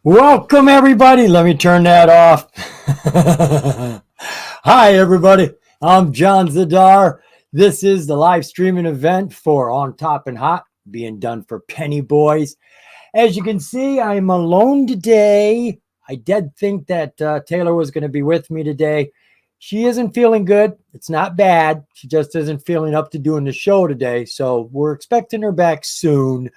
Welcome, everybody. Let me turn that off. Hi, everybody. I'm John Zidar. This is the live streaming event for On Top and Hot, being done for Penny Boys. As you can see, I'm alone today. I did think that Taylor was going to be with me today. She isn't feeling good. It's not bad. She just isn't feeling up to doing the show today. So we're expecting her back soon.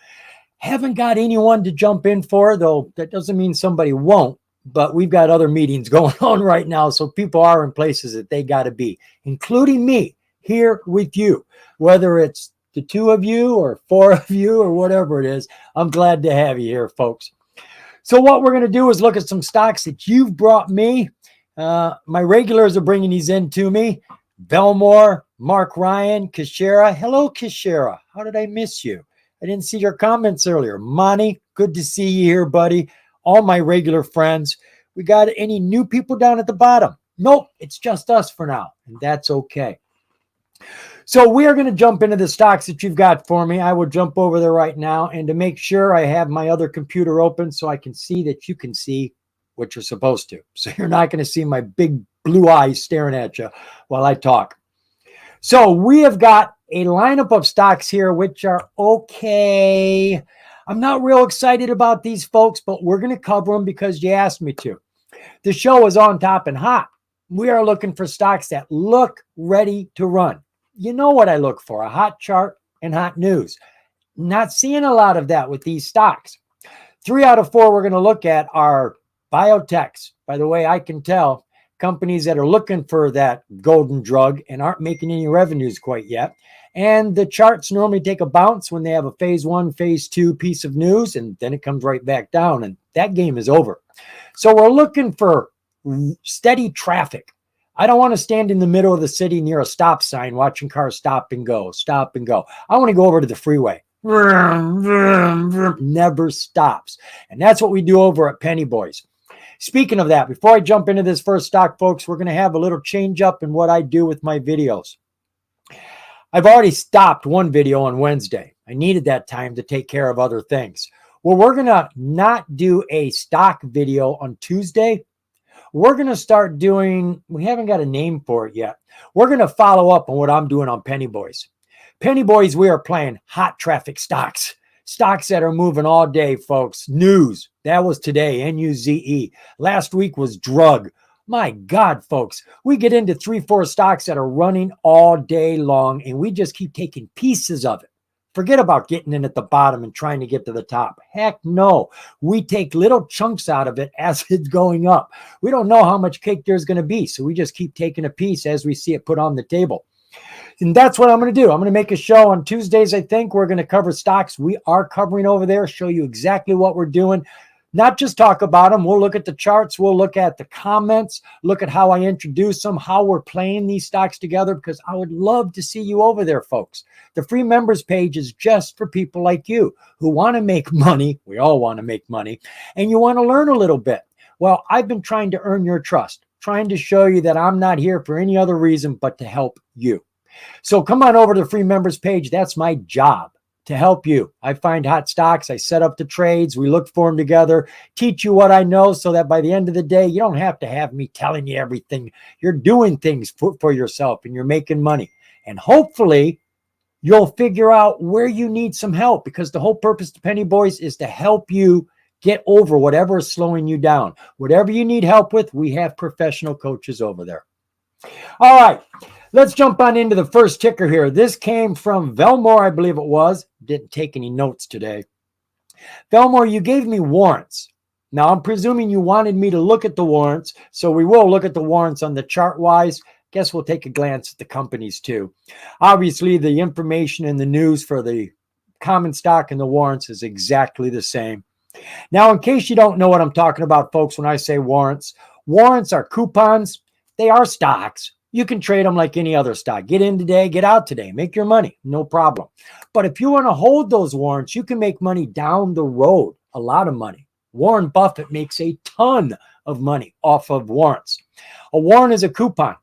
Haven't got anyone to jump in for, though that doesn't mean somebody won't, but we've got other meetings going on right now, so people are in places that they got to be, including me here with you. Whether it's the two of you or four of you or whatever it is, I'm glad to have you here, folks. So what we're going to do is look at some stocks that you've brought me. My regulars are bringing these in to me. Belmore, Mark Ryan, Kishera. Hello, Kishera. How did I miss you? I didn't see your comments earlier. Monty, good to see you here, buddy. All my regular friends. We got any new people down at the bottom? Nope, it's just us for now, and that's okay. So we are going to jump into the stocks that you've got for me. I will jump over there right now, and to make sure I have my other computer open so I can see that you can see what you're supposed to. So you're not going to see my big blue eyes staring at you while I talk. So we have got a lineup of stocks here, which are okay. I'm not real excited about these folks, but we're going to cover them because you asked me to. The show is On Top and Hot. We are looking for stocks that look ready to run. You know what I look for, a hot chart and hot news. Not seeing a lot of that with these stocks. 3 out of 4 we're going to look at are biotechs. By the way, I can tell companies that are looking for that golden drug and aren't making any revenues quite yet. And the charts normally take a bounce when they have a phase 1, phase 2 piece of news, and then it comes right back down, and that game is over. So we're looking for steady traffic. I don't want to stand in the middle of the city near a stop sign watching cars stop and go, stop and go. I want to go over to the freeway. Never stops. And that's what we do over at Penny Boys. Speaking of that, before I jump into this first stock, folks, we're going to have a little change up in what I do with my videos. I've already stopped one video on Wednesday. I needed that time to take care of other things. Well, we're going to not do a stock video on Tuesday. We're going to start doing, we haven't got a name for it yet. We're going to follow up on what I'm doing on Penny Boys. Penny Boys, we are playing hot traffic stocks. Stocks that are moving all day, folks. News. That was today, N-U-Z-E. Last week was drug. My God, folks. We get into 3-4 stocks that are running all day long, and we just keep taking pieces of it. Forget about getting in at the bottom and trying to get to the top. Heck no. We take little chunks out of it as it's going up. We don't know how much cake there's going to be, so we just keep taking a piece as we see it put on the table. And that's what I'm going to do. I'm going to make a show on Tuesdays, I think. We're going to cover stocks we are covering over there, show you exactly what we're doing. Not just talk about them. We'll look at the charts. We'll look at the comments, look at how I introduce them, how we're playing these stocks together, because I would love to see you over there, folks. The free members page is just for people like you who want to make money. We all want to make money, and you want to learn a little bit. Well, I've been trying to earn your trust, trying to show you that I'm not here for any other reason but to help you. So come on over to the free members page. That's my job, to help you. I find hot stocks. I set up the trades. We look for them together, teach you what I know so that by the end of the day, you don't have to have me telling you everything. You're doing things for yourself and you're making money. And hopefully you'll figure out where you need some help, because the whole purpose of Penny Boys is to help you get over whatever is slowing you down. Whatever you need help with, we have professional coaches over there. All right. Let's jump on into the first ticker here. This came from Belmore, I believe it was. Didn't take any notes today. Belmore, you gave me warrants. Now, I'm presuming you wanted me to look at the warrants, so we will look at the warrants on the chart-wise. Guess we'll take a glance at the companies, too. Obviously, the information in the news for the common stock and the warrants is exactly the same. Now, in case you don't know what I'm talking about, folks, when I say warrants, warrants are coupons. They are stocks. You can trade them like any other stock. Get in today, get out today, make your money, no problem. But if you want to hold those warrants, you can make money down the road, a lot of money. Warren Buffett makes a ton of money off of warrants. A warrant is a coupon.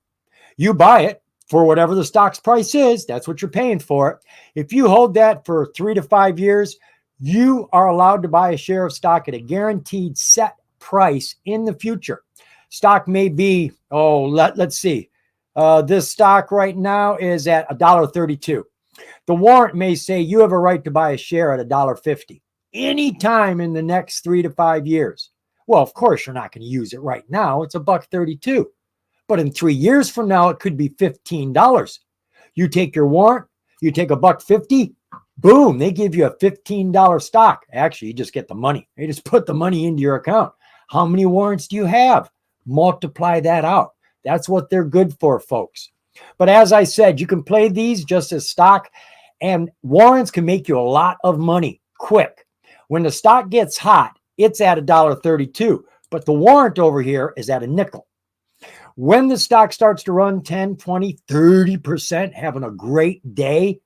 You buy it for whatever the stock's price is. That's what you're paying for it. If you hold that for 3 to 5 years, you are allowed to buy a share of stock at a guaranteed set price in the future. Stock may be, let's see. This stock right now is at $1.32. The warrant may say you have a right to buy a share at $1.50 anytime in the next 3 to 5 years. Well, of course, you're not going to use it right now. It's $1.32. But in 3 years from now, it could be $15. You take your warrant, you take $1.50, boom, they give you a $15 stock. Actually, you just get the money. They just put the money into your account. How many warrants do you have? Multiply that out. That's what they're good for, folks. But as I said, you can play these just as stock, and warrants can make you a lot of money quick. When the stock gets hot, it's at $1.32, but the warrant over here is at a nickel. When the stock starts to run 10, 20, 30%, having a great day,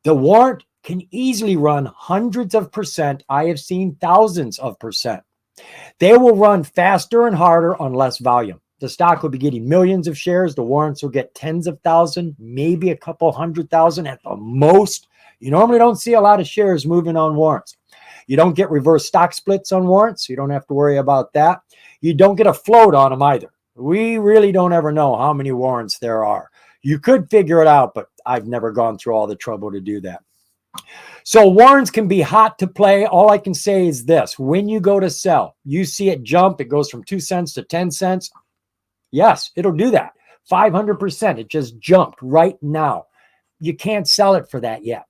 the warrant can easily run hundreds of percent. I have seen thousands of percent. They will run faster and harder on less volume. The stock will be getting millions of shares. The warrants will get tens of thousands, maybe a couple 100,000 at the most. You normally don't see a lot of shares moving on warrants. You don't get reverse stock splits on warrants. So you don't have to worry about that. You don't get a float on them either. We really don't ever know how many warrants there are. You could figure it out, but I've never gone through all the trouble to do that. So warrants can be hot to play. All I can say is this. When you go to sell, you see it jump. It goes from 2 cents to 10 cents. Yes, it'll do that. 500%. It just jumped right now. You can't sell it for that yet.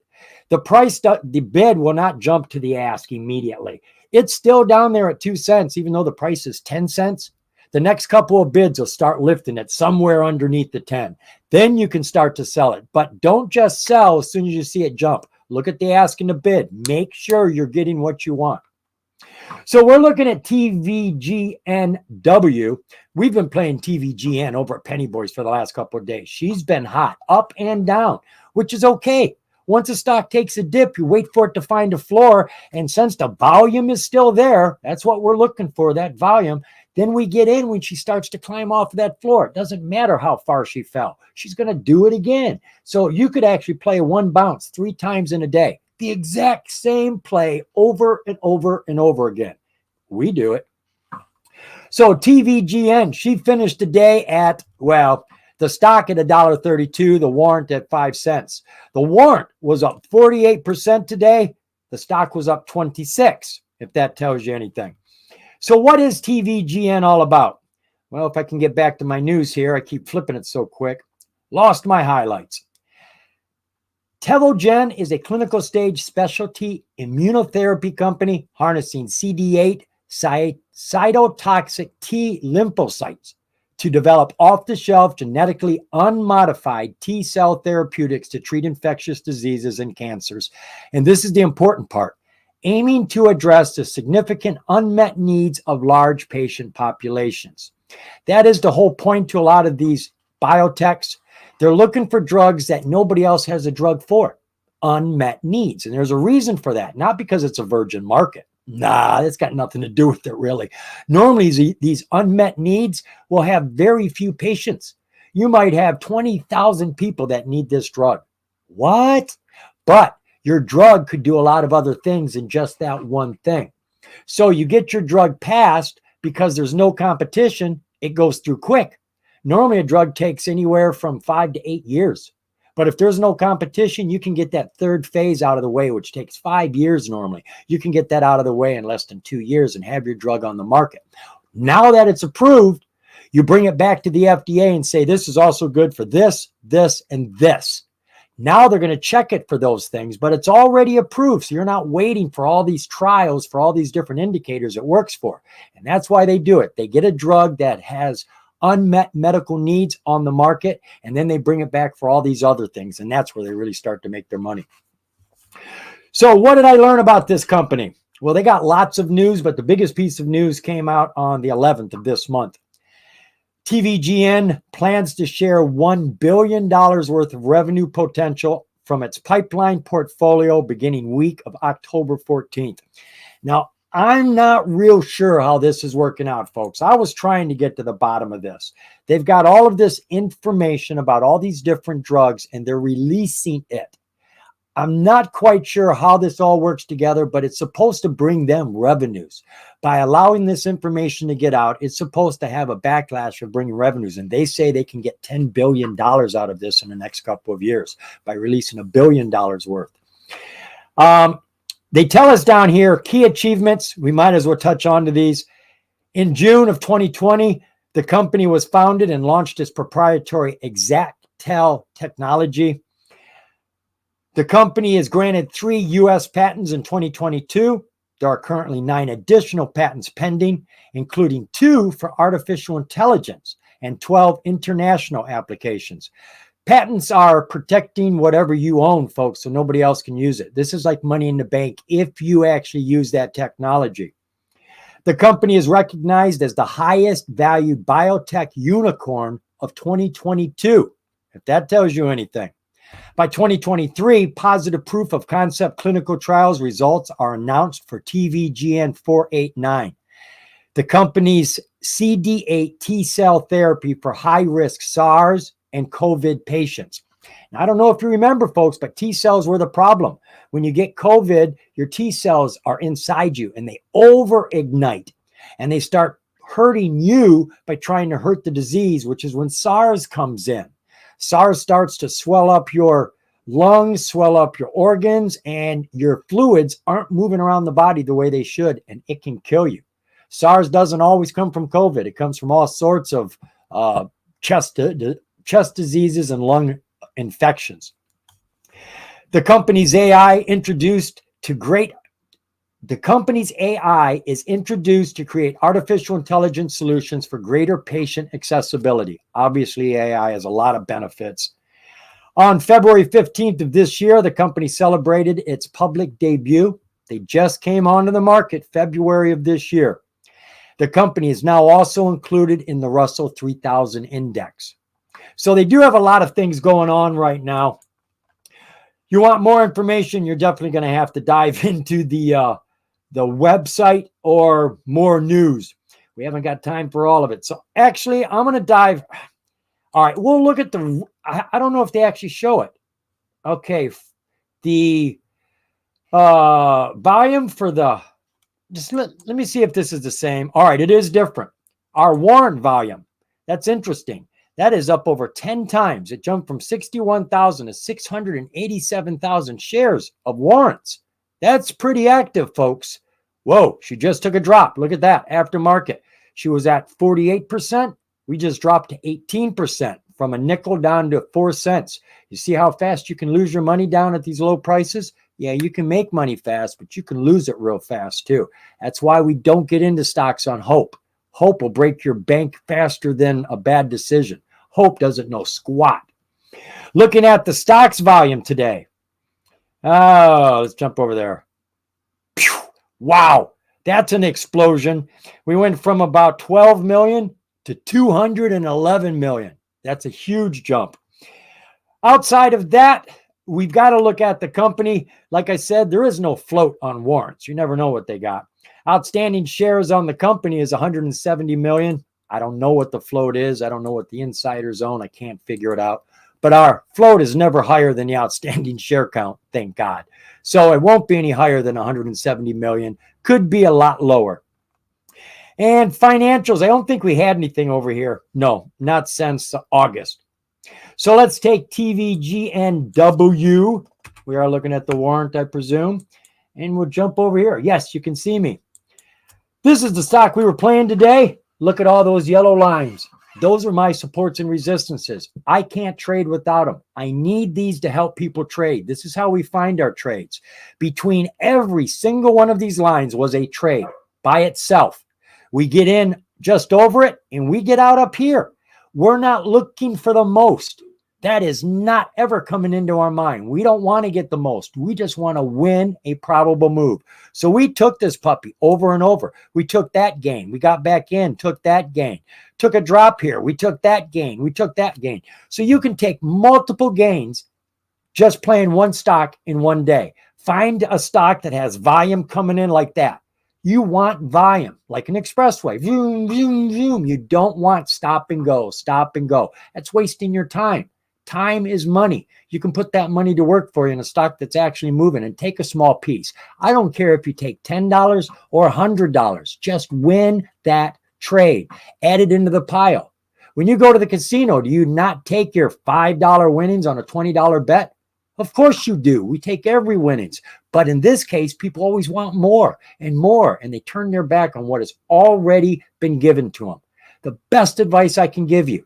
The price, the bid will not jump to the ask immediately. It's still down there at 2 cents, even though the price is 10 cents. The next couple of bids will start lifting it somewhere underneath the 10. Then you can start to sell it. But don't just sell as soon as you see it jump. Look at the ask and the bid. Make sure you're getting what you want. So we're looking at TVGNW. We've been playing TVGN over at Penny Boys for the last couple of days. She's been hot, up and down, which is okay. Once a stock takes a dip, you wait for it to find a floor. And since the volume is still there, that's what we're looking for, that volume. Then we get in when she starts to climb off of that floor. It doesn't matter how far she fell. She's going to do it again. So you could actually play one bounce 3 times in a day. The exact same play over and over and over again. We do it. So TVGN, she finished the day at, well, the stock at $1.32, the warrant at 5 cents. The warrant was up 48% today. The stock was up 26%, if that tells you anything. So what is TVGN all about? Well, if I can get back to my news here, I keep flipping it so quick. Lost my highlights. Tevogen is a clinical stage specialty immunotherapy company harnessing CD8 cytotoxic T lymphocytes to develop off-the-shelf genetically unmodified T cell therapeutics to treat infectious diseases and cancers. And this is the important part. Aiming to address the significant unmet needs of large patient populations. That is the whole point to a lot of these biotechs. They're looking for drugs that nobody else has a drug for. Unmet needs. And there's a reason for that. Not because it's a virgin market. Nah, that's got nothing to do with it, really. Normally, these unmet needs will have very few patients. You might have 20,000 people that need this drug. What? But your drug could do a lot of other things than just that one thing. So you get your drug passed because there's no competition. It goes through quick. Normally, a drug takes anywhere from 5 to 8 years. But if there's no competition, you can get that third phase out of the way, which takes 5 years normally. You can get that out of the way in less than 2 years and have your drug on the market. Now that it's approved, you bring it back to the FDA and say, this is also good for this, this, and this. Now they're going to check it for those things, but it's already approved. So you're not waiting for all these trials for all these different indicators it works for. And that's why they do it. They get a drug that has unmet medical needs on the market, and then they bring it back for all these other things. And that's where they really start to make their money. So what did I learn about this company? Well, they got lots of news, but the biggest piece of news came out on the 11th of this month. TVGN plans to share $1 billion worth of revenue potential from its pipeline portfolio beginning week of October 14th. Now, I'm not real sure how this is working out, folks. I was trying to get to the bottom of this. They've got all of this information about all these different drugs, and they're releasing it. I'm not quite sure how this all works together, but it's supposed to bring them revenues. By allowing this information to get out, it's supposed to have a backlash of bringing revenues. And they say they can get $10 billion out of this in the next couple of years by releasing $1 billion worth. They tell us down here, key achievements. We might as well touch on to these. In June of 2020, the company was founded and launched its proprietary ExactTel technology. The company is granted 3 U.S. patents in 2022. There are currently 9 additional patents pending, including 2 for artificial intelligence and 12 international applications. Patents are protecting whatever you own, folks, so nobody else can use it. This is like money in the bank if you actually use that technology. The company is recognized as the highest valued biotech unicorn of 2022, if that tells you anything. By 2023, positive proof of concept clinical trials results are announced for TVGN 489. The company's CD8 T-cell therapy for high-risk SARS and COVID patients. Now, I don't know if you remember, folks, but T-cells were the problem. When you get COVID, your T-cells are inside you and they over-ignite and they start hurting you by trying to hurt the disease, which is when SARS comes in. SARS starts to swell up your lungs, swell up your organs, and your fluids aren't moving around the body the way they should, and it can kill you. SARS doesn't always come from COVID. It comes from all sorts of chest diseases and lung infections. The company's AI is introduced to create artificial intelligence solutions for greater patient accessibility. Obviously, AI has a lot of benefits. On February 15th of this year, the company celebrated its public debut. They just came onto the market February of this year. The company is now also included in the Russell 3000 index. So they do have a lot of things going on right now. You want more information, you're definitely going to have to dive into the website or more news. We haven't got time for all of it. So actually, I'm going to dive. All right, we'll look at I don't know if they actually show it. Okay, the volume for let me see if this is the same. All right, it is different. Our warrant volume, that's interesting. That is up over 10 times. It jumped from 61,000 to 687,000 shares of warrants. That's pretty active, folks. Whoa, she just took a drop. Look at that, after market. She was at 48%. We just dropped to 18% from a nickel down to 4 cents. You see how fast you can lose your money down at these low prices? Yeah, you can make money fast, but you can lose it real fast too. That's why we don't get into stocks on hope. Hope will break your bank faster than a bad decision. Hope doesn't know squat. Looking at the stocks volume today. Oh, let's jump over there. Pew! Wow, that's an explosion. We went from about 12 million to 211 million. That's a huge jump. Outside of that, we've got to look at the company. Like I said, there is no float on warrants. You never know what they got. Outstanding shares on the company is 170 million. I don't know what the float is. I don't know what the insiders own. I can't figure it out. But our float is never higher than the outstanding share count, thank God. So it won't be any higher than 170 million. Could be a lot lower. And financials, I don't think we had anything over here. No, not since August. So let's take TVGNW. We are looking at the warrant, I presume. And we'll jump over here. Yes, you can see me. This is the stock we were playing today. Look at all those yellow lines. Those are my supports and resistances. I can't trade without them. I need these to help people trade. This is how we find our trades. Between every single one of these lines was a trade by itself. We get in just over it and we get out up here. We're not looking for the most. That is not ever coming into our mind. We don't want to get the most. We just want to win a probable move. So we took this puppy over and over. We took that gain. We got back in, took that gain. Took a drop here. We took that gain. We took that gain. So you can take multiple gains just playing one stock in one day. Find a stock that has volume coming in like that. You want volume, like an expressway. Vroom, vroom, vroom. You don't want stop and go, stop and go. That's wasting your time. Time is money. You can put that money to work for you in a stock that's actually moving and take a small piece. I don't care if you take $10 or $100. Just win that trade. Add it into the pile. When you go to the casino, do you not take your $5 winnings on a $20 bet? Of course you do. We take every winnings. But in this case, people always want more, and they turn their back on what has already been given to them. The best advice I can give you,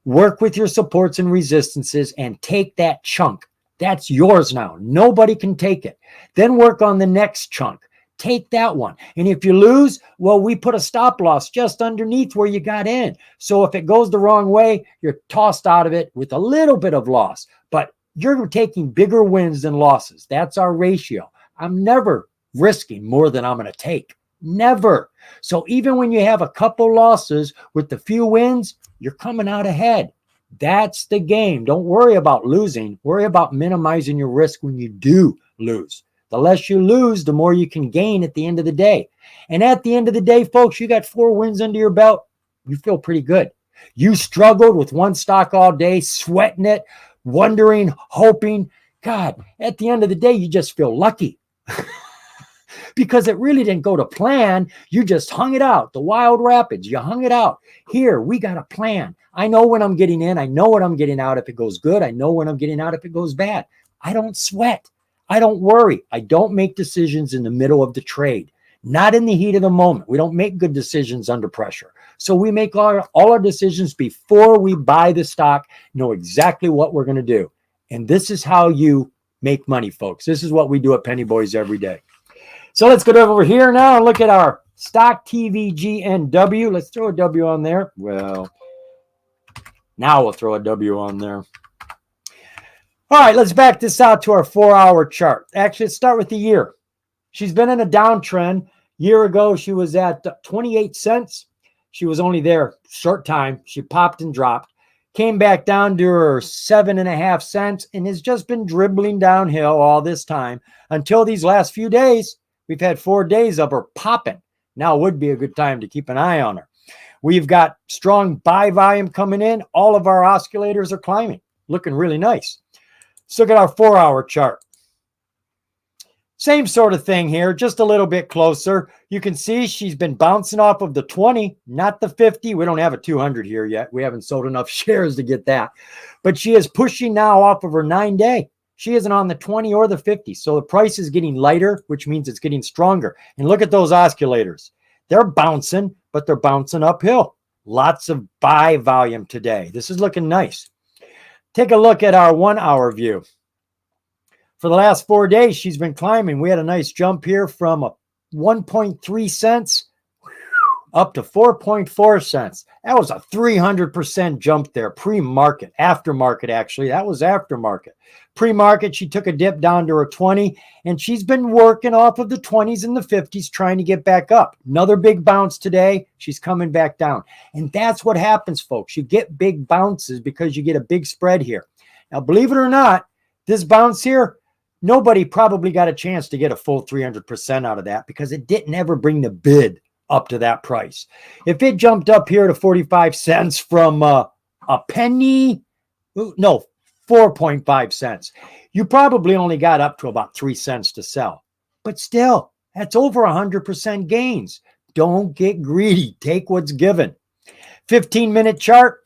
work with your supports and resistances and take that chunk. That's yours now. Nobody can take it. Then work on the next chunk. Take that one. And if you lose, well, we put a stop loss just underneath where you got in. So if it goes the wrong way, you're tossed out of it with a little bit of loss. But you're taking bigger wins than losses. That's our ratio. I'm never risking more than I'm going to take. Never. So even when you have a couple losses with the few wins, you're coming out ahead. That's the game. Don't worry about losing. Worry about minimizing your risk when you do lose. The less you lose, the more you can gain at the end of the day. And at the end of the day, folks, you got 4 wins under your belt. You feel pretty good. You struggled with one stock all day, sweating it, wondering, hoping. God, at the end of the day, you just feel lucky. Because it really didn't go to plan. You just hung it out. The wild rapids, you hung it out. Here, we got a plan. I know when I'm getting in. I know when I'm getting out if it goes good. I know when I'm getting out if it goes bad. I don't sweat. I don't worry. I don't make decisions in the middle of the trade. Not in the heat of the moment. We don't make good decisions under pressure. So we make all our decisions before we buy the stock, know exactly what we're going to do. And this is how you make money, folks. This is what we do at Penny Boys every day. So let's go over here now and look at our stock TVGNW. Let's throw a W on there. Well, now we'll throw a W on there. All right, let's back this out to our 4-hour chart. Actually, let's start with the year. She's been in a downtrend. Year ago, she was at 28 cents. She was only there short time. She popped and dropped. Came back down to her 7.5 cents and has just been dribbling downhill all this time until these last few days. We've had 4 days of her popping. Now would be a good time to keep an eye on her. We've got strong buy volume coming in. All of our oscillators are climbing, looking really nice. Let's look at our 4-hour chart. Same sort of thing here, just a little bit closer. You can see she's been bouncing off of the 20, not the 50. We don't have a 200 here yet. We haven't sold enough shares to get that. But she is pushing now off of her 9-day. She isn't on the 20 or the 50. So the price is getting lighter, which means it's getting stronger. And look at those oscillators. They're bouncing, but they're bouncing uphill. Lots of buy volume today. This is looking nice. Take a look at our 1-hour view. For the last 4 days, she's been climbing. We had a nice jump here from 1.3 cents up to 4.4 cents. That was a 300% jump there. Pre-market, aftermarket, actually. That was aftermarket. Pre-market, she took a dip down to her 20, and she's been working off of the 20s and the 50s, trying to get back up. Another big bounce today. She's coming back down. And that's what happens, folks. You get big bounces because you get a big spread here. Now, believe it or not, this bounce here, nobody probably got a chance to get a full 300% out of that because it didn't ever bring the bid up to that price. If it jumped up here to 45 cents from a penny, no, 4.5 cents, you probably only got up to about 3 cents to sell. But still, that's over 100% gains. Don't get greedy. Take what's given. 15-minute chart.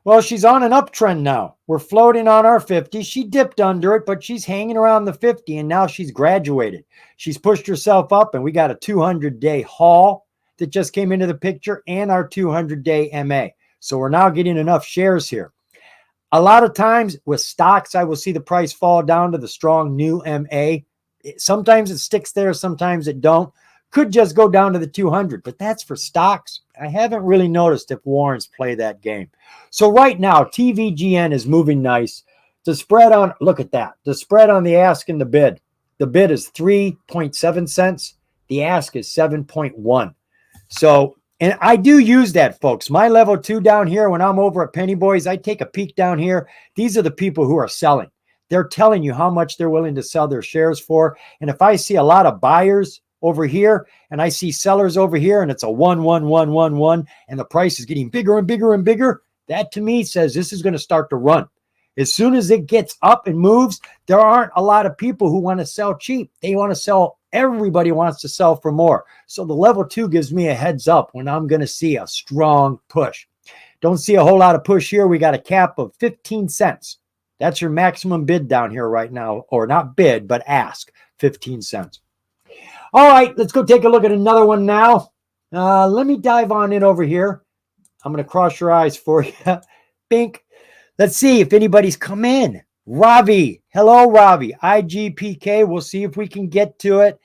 Well, she's on an uptrend now. We're floating on our 50. She dipped under it, but she's hanging around the 50, and now she's graduated. She's pushed herself up, and we got a 200-day haul that just came into the picture and our 200-day MA. So we're now getting enough shares here. A lot of times with stocks, I will see the price fall down to the strong new MA. Sometimes it sticks there, sometimes it don't. Could just go down to the 200, but that's for stocks. I haven't really noticed if warrants play that game. So right now, TVGN is moving nice. The spread on, look at that. The spread on the ask and the bid. The bid is 3.7 cents. The ask is 7.1. So, and I do use that, folks. My level 2 down here, when I'm over at Penny Boys, I take a peek down here. These are the people who are selling. They're telling you how much they're willing to sell their shares for. And if I see a lot of buyers over here and I see sellers over here and it's a 1, 1, 1, and the price is getting bigger and bigger and bigger, that to me says this is going to start to run. As soon as it gets up and moves, there aren't a lot of people who want to sell cheap. They want to sell. Everybody wants to sell for more. So the level 2 gives me a heads up when I'm going to see a strong push. Don't see a whole lot of push here. We got a cap of 15 cents. That's your maximum bid down here right now, or not bid, but ask, 15 cents. All right, let's go take a look at another one now. Let me dive on in over here. I'm going to cross your eyes for you. Bink. Let's see if anybody's come in. Ravi. Hello, Ravi. IGPK. We'll see if we can get to it.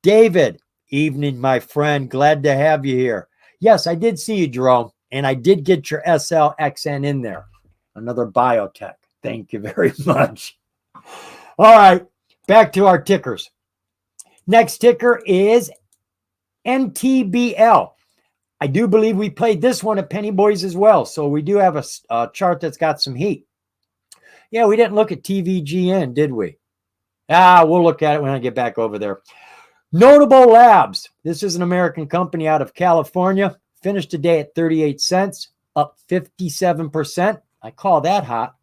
David. Evening, my friend. Glad to have you here. Yes, I did see you, Jerome, and I did get your SLXN in there. Another biotech. Thank you very much. All right, back to our tickers. Next ticker is NTBL. I do believe we played this one at Penny Boys as well. So we do have a chart that's got some heat. Yeah, we didn't look at TVGN, did we? We'll look at it when I get back over there. Notable Labs. This is an American company out of California. Finished today at 38 cents, up 57%. I call that hot.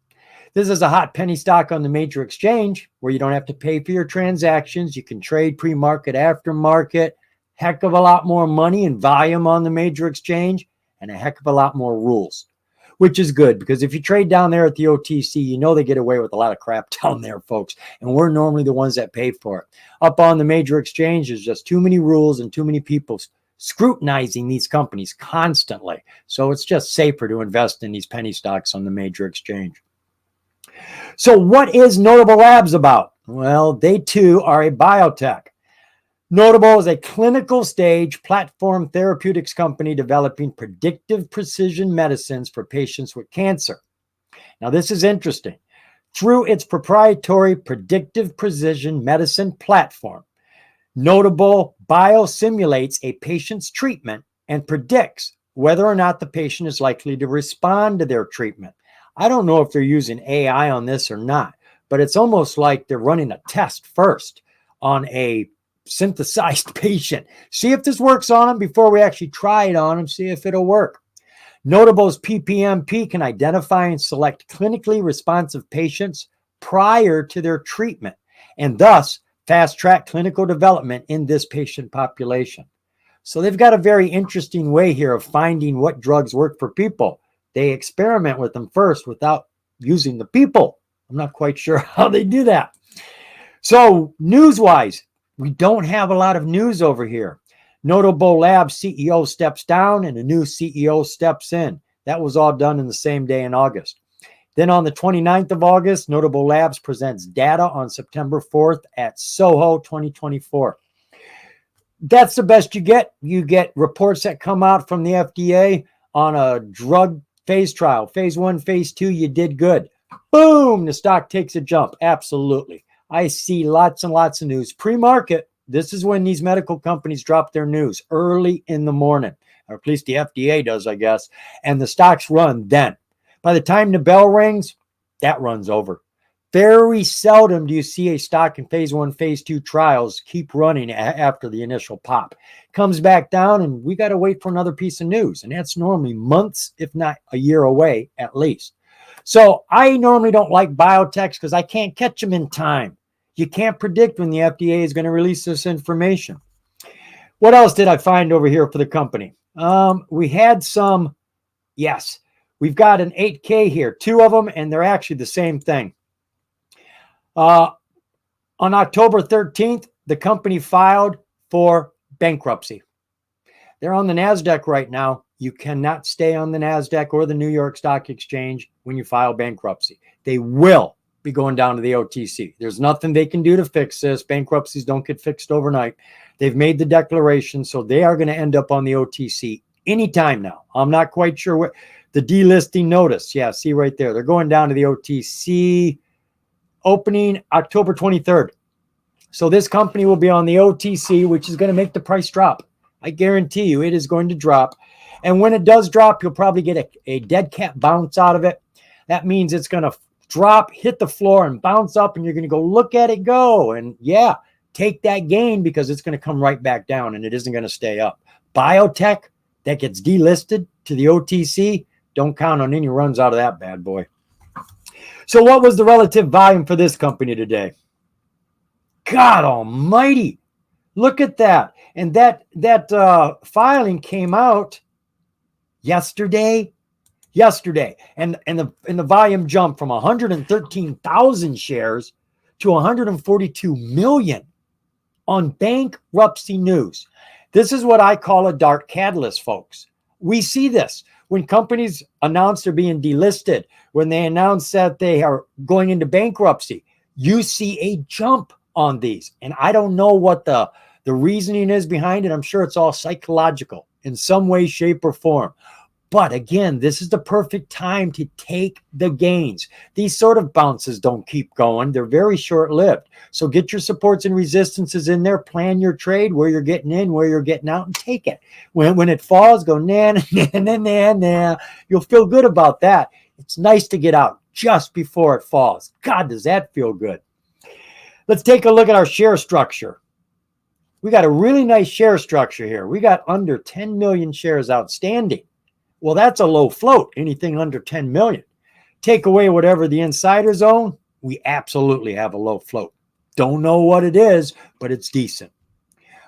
This is a hot penny stock on the major exchange where you don't have to pay for your transactions. You can trade pre-market, aftermarket. Heck of a lot more money and volume on the major exchange, and a heck of a lot more rules, which is good because if you trade down there at the OTC, you know they get away with a lot of crap down there, folks, and we're normally the ones that pay for it. Up on the major exchange, there's just too many rules and too many people scrutinizing these companies constantly, so it's just safer to invest in these penny stocks on the major exchange. So what is Notable Labs about? Well, they too are a biotech. Notable is a clinical stage platform therapeutics company developing predictive precision medicines for patients with cancer. Now, this is interesting. Through its proprietary predictive precision medicine platform, Notable biosimulates a patient's treatment and predicts whether or not the patient is likely to respond to their treatment. I don't know if they're using AI on this or not, but it's almost like they're running a test first on a synthesized patient. See if this works on them before we actually try it on them, see if it'll work. Notable's PPMP can identify and select clinically responsive patients prior to their treatment and thus fast-track clinical development in this patient population. So they've got a very interesting way here of finding what drugs work for people. They experiment with them first without using the people. I'm not quite sure how they do that. So news-wise, we don't have a lot of news over here. Notable Labs CEO steps down and a new CEO steps in. That was all done in the same day in August. Then on the 29th of August, Notable Labs presents data on September 4th at Soho 2024. That's the best you get. You get reports that come out from the FDA on a drug phase trial. Phase 1, phase 2, you did good. Boom, the stock takes a jump. Absolutely. I see lots and lots of news. Pre-market, this is when these medical companies drop their news early in the morning, or at least the FDA does, I guess, and the stocks run then. By the time the bell rings, that runs over. Very seldom do you see a stock in phase 1, phase 2 trials keep running after the initial pop. Comes back down, and we got to wait for another piece of news, and that's normally months, if not a year away at least. So I normally don't like biotechs because I can't catch them in time. You can't predict when the FDA is going to release this information. What else did I find over here for the company? We had some, yes, we've got an 8K here, 2 of them, and they're actually the same thing. On October 13th, the company filed for bankruptcy. They're on the NASDAQ right now. You cannot stay on the NASDAQ or the New York Stock Exchange when you file bankruptcy. They will be going down to the OTC. There's nothing they can do to fix this. Bankruptcies don't get fixed overnight. They've made the declaration, so they are going to end up on the OTC anytime now. I'm not quite sure what the delisting notice. Yeah, see right there. They're going down to the OTC opening October 23rd. So this company will be on the OTC, which is going to make the price drop. I guarantee you it is going to drop. And when it does drop, you'll probably get a dead cat bounce out of it. That means it's going to drop, hit the floor, and bounce up, and you're going to go look at it go. And yeah, take that gain because it's going to come right back down, and it isn't going to stay up. Biotech that gets delisted to the OTC, don't count on any runs out of that bad boy. So what was the relative volume for this company today? God almighty. Look at that. And that filing came out yesterday. And the volume jumped from 113,000 shares to 142 million on bankruptcy news. This is what I call a dark catalyst, folks. We see this when companies announce they're being delisted, when they announce that they are going into bankruptcy. You see a jump on these. And I don't know what the reasoning is behind it. I'm sure it's all psychological in some way, shape, or form. But again, this is the perfect time to take the gains. These sort of bounces don't keep going. They're very short-lived. So get your supports and resistances in there. Plan your trade, where you're getting in, where you're getting out, and take it. When it falls, go nah, nah, nah, nah, nah. You'll feel good about that. It's nice to get out just before it falls. God, does that feel good. Let's take a look at our share structure. We got a really nice share structure here. We got under 10 million shares outstanding. Well, that's a low float, anything under 10 million. Take away whatever the insiders own, we absolutely have a low float. Don't know what it is, but it's decent.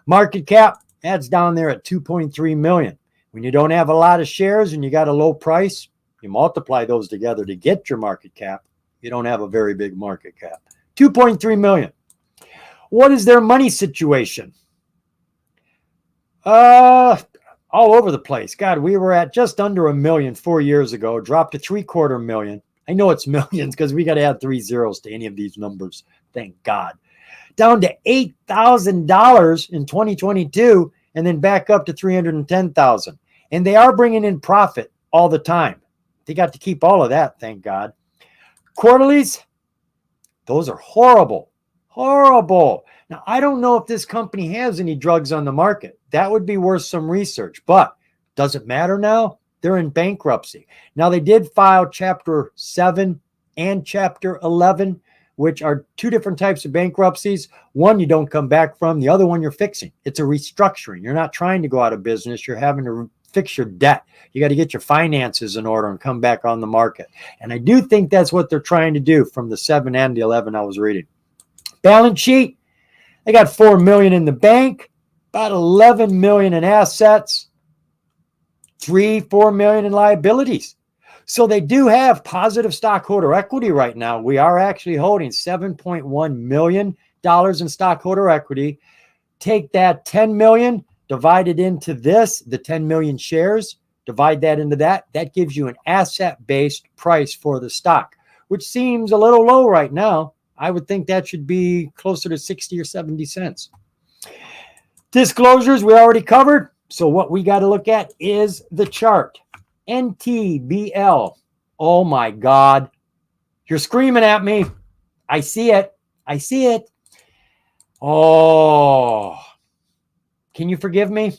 Market cap, that's down there at 2.3 million. When you don't have a lot of shares and you got a low price, you multiply those together to get your market cap. You don't have a very big market cap. 2.3 million. What is their money situation? All over the place. God, we were at just under 1 million 4 years ago, dropped to 750 000. I know it's millions because we got to add 3 zeros to any of these numbers. Thank God. Down to $8,000 in 2022 and then back up to 310,000. And they are bringing in profit all the time. They got to keep all of that, thank God. Quarterlies, those are horrible. Horrible. Now, I don't know if this company has any drugs on the market. That would be worth some research, but does it matter now? They're in bankruptcy. Now, they did file Chapter 7 and Chapter 11, which are two different types of bankruptcies. One you don't come back from. The other one you're fixing. It's a restructuring. You're not trying to go out of business. You're having to fix your debt. You got to get your finances in order and come back on the market. And I do think that's what they're trying to do from the 7 and the 11 I was reading. Balance sheet, they got 4 million in the bank, about 11 million in assets, 3-4 million in liabilities. So they do have positive stockholder equity right now. We are actually holding $7.1 million in stockholder equity. Take that 10 million, divide it into this, the 10 million shares, divide that into that. That gives you an asset-based price for the stock, which seems a little low right now. I would think that should be closer to 60 or 70 cents. Disclosures we already covered. So what we got to look at is the chart. NTBL. Oh my God. You're screaming at me. I see it. I see it. Oh. Can you forgive me?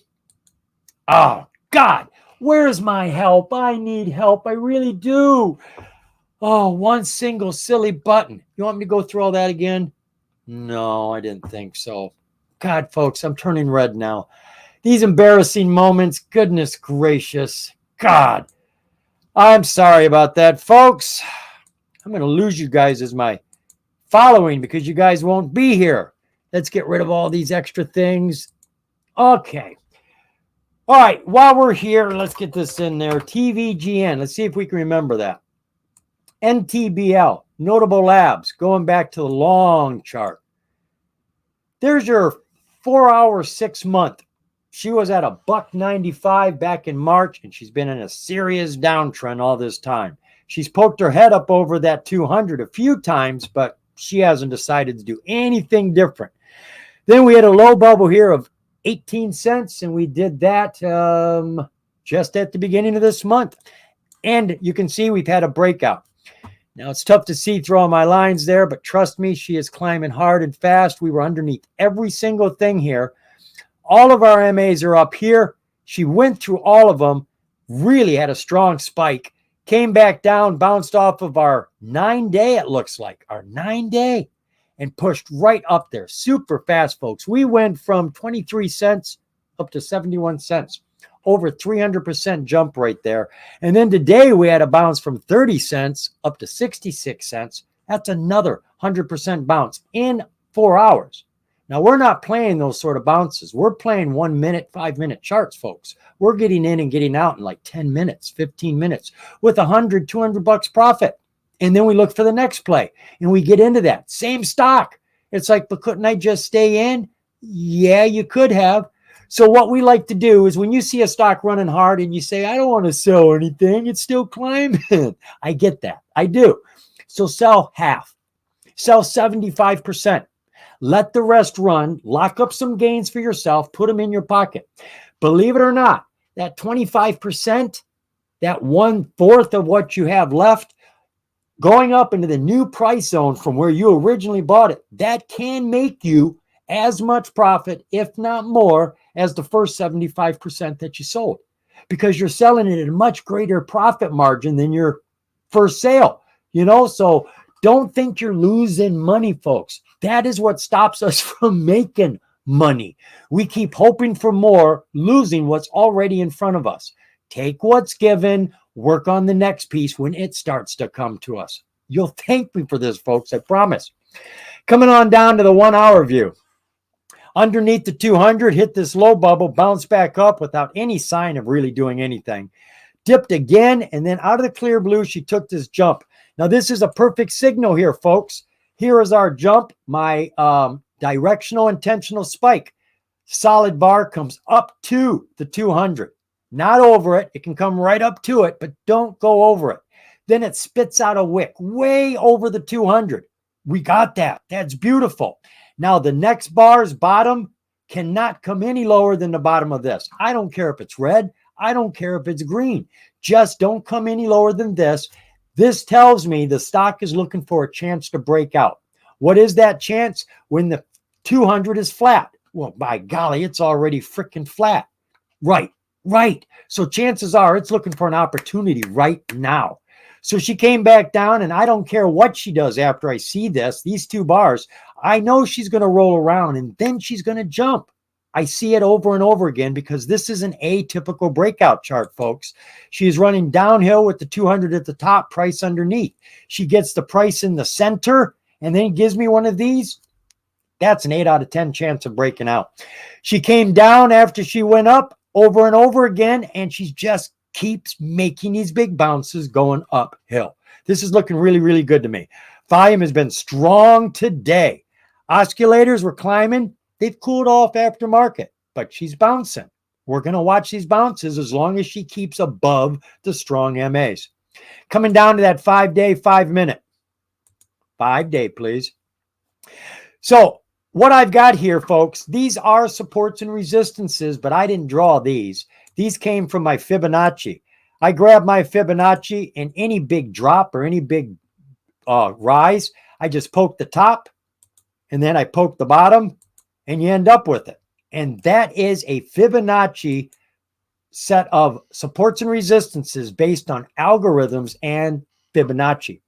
Oh God. Where's my help? I need help. I really do. Oh, one single silly button. You want me to go through all that again? No, I didn't think so. God, folks, I'm turning red now. These embarrassing moments, goodness gracious. God, I'm sorry about that, folks. I'm going to lose you guys as my following because you guys won't be here. Let's get rid of all these extra things. Okay. All right, while we're here, let's get this in there. TVGN, let's see if we can remember that. NTBL, Notable Labs, going back to the long chart. There's your 4-hour, 6-month. She was at $1.95 back in March, and she's been in a serious downtrend all this time. She's poked her head up over that 200 a few times, but she hasn't decided to do anything different. Then we had a low bubble here of 18 cents, and we did that just at the beginning of this month. And you can see we've had a breakout. Now, it's tough to see through all my lines there, but trust me, she is climbing hard and fast. We were underneath every single thing here. All of our MAs are up here. She went through all of them, really had a strong spike, came back down, bounced off of our 9-day, it looks like, our 9-day, and pushed right up there. Super fast, folks. We went from 23 cents up to 71 cents. over 300% jump right there. And then today we had a bounce from 30 cents up to 66 cents. That's another 100% bounce in 4 hours. Now, we're not playing those sort of bounces. We're playing 1 minute, 5-minute charts, folks. We're getting in and getting out in like 10 minutes, 15 minutes with $100, $200 profit. And then we look for the next play and we get into that same stock. It's like, but couldn't I just stay in? Yeah, you could have. So what we like to do is when you see a stock running hard and you say, I don't want to sell anything, it's still climbing. I get that. I do. So sell half. Sell 75%. Let the rest run. Lock up some gains for yourself. Put them in your pocket. Believe it or not, that 25%, that 1/4 of what you have left, going up into the new price zone from where you originally bought it, that can make you as much profit, if not more, as the first 75% that you sold, because you're selling it at a much greater profit margin than your first sale. So don't think you're losing money, folks. That is what stops us from making money. We keep hoping for more, losing what's already in front of us. Take what's given, work on the next piece when it starts to come to us. You'll thank me for this, folks, I promise. Coming on down to the 1 hour view. Underneath the 200, hit this low bubble, bounce back up without any sign of really doing anything. Dipped again, and then out of the clear blue, she took this jump. Now, this is a perfect signal here, folks. Here is our jump, my directional intentional spike. Solid bar comes up to the 200. Not over it. It can come right up to it, but don't go over it. Then it spits out a wick way over the 200. We got that. That's beautiful. Now, the next bar's bottom cannot come any lower than the bottom of this. I don't care if it's red. I don't care if it's green. Just don't come any lower than this. This tells me the stock is looking for a chance to break out. What is that chance? When the 200 is flat. Well, by golly, it's already freaking flat. Right. So chances are it's looking for an opportunity right now. So she came back down, and I don't care what she does after I see this, these two bars, I know she's going to roll around and then she's going to jump. I see it over and over again because this is an atypical breakout chart, folks. She's running downhill with the 200 at the top, price underneath. She gets the price in the center and then gives me one of these. That's an 8 out of 10 chance of breaking out. She came down after she went up over and over again, and she just keeps making these big bounces going uphill. This is looking really, really good to me. Volume has been strong today. Oscillators were climbing. They've cooled off after market, but she's bouncing. We're going to watch these bounces as long as she keeps above the strong MAs. Coming down to that 5-day, 5-minute. 5-day, please. So what I've got here, folks, these are supports and resistances, but I didn't draw these. These came from my Fibonacci. I grab my Fibonacci, and any big drop or any big rise, I just poke the top, and then I poke the bottom, and you end up with it. And that is a Fibonacci set of supports and resistances based on algorithms and Fibonacci.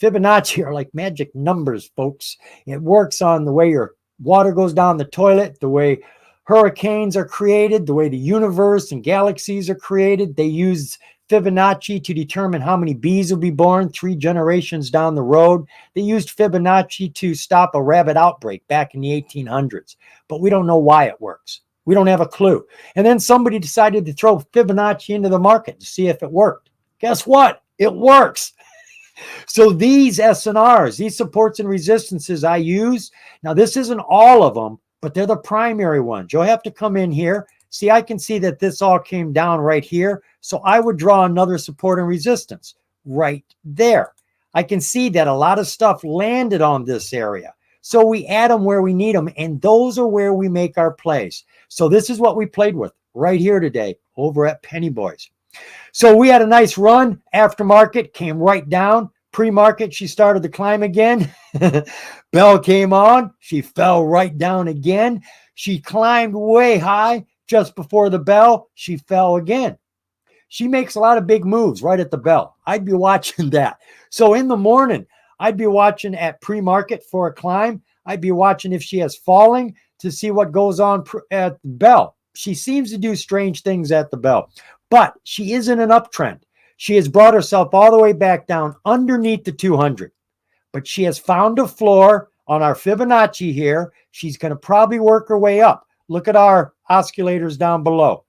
Fibonacci are like magic numbers, folks. It works on the way your water goes down the toilet, the way hurricanes are created, the way the universe and galaxies are created. They use Fibonacci to determine how many bees will be born 3 generations down the road. They used Fibonacci to stop a rabbit outbreak back in the 1800s, but we don't know why it works. We don't have a clue. And then somebody decided to throw Fibonacci into the market to see if it worked. Guess what? It works. So these SNRs, these supports and resistances I use, now this isn't all of them, but they're the primary ones. You'll have to come in here. See, I can see that this all came down right here. So I would draw another support and resistance right there. I can see that a lot of stuff landed on this area. So we add them where we need them, and those are where we make our plays. So this is what we played with right here today over at Penny Boys. So we had a nice run. Aftermarket came right down. Pre-market, she started to climb again. Bell came on. She fell right down again. She climbed way high. Just before the bell, she fell again. She makes a lot of big moves right at the bell. I'd be watching that. So in the morning, I'd be watching at pre-market for a climb. I'd be watching if she has falling to see what goes on at the bell. She seems to do strange things at the bell, but she is in an uptrend. She has brought herself all the way back down underneath the 200, but she has found a floor on our Fibonacci here. She's going to probably work her way up. Look at our oscillators down below.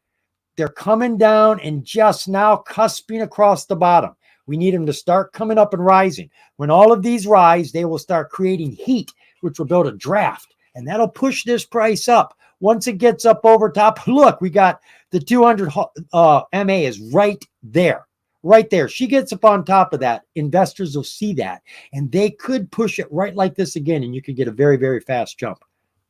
They're coming down and just now cusping across the bottom. We need them to start coming up and rising. When all of these rise, they will start creating heat, which will build a draft, and that'll push this price up. Once it gets up over top, look, we got the 200 MA is right there. Right there. She gets up on top of that. Investors will see that, and they could push it right like this again, and you could get a very, very fast jump.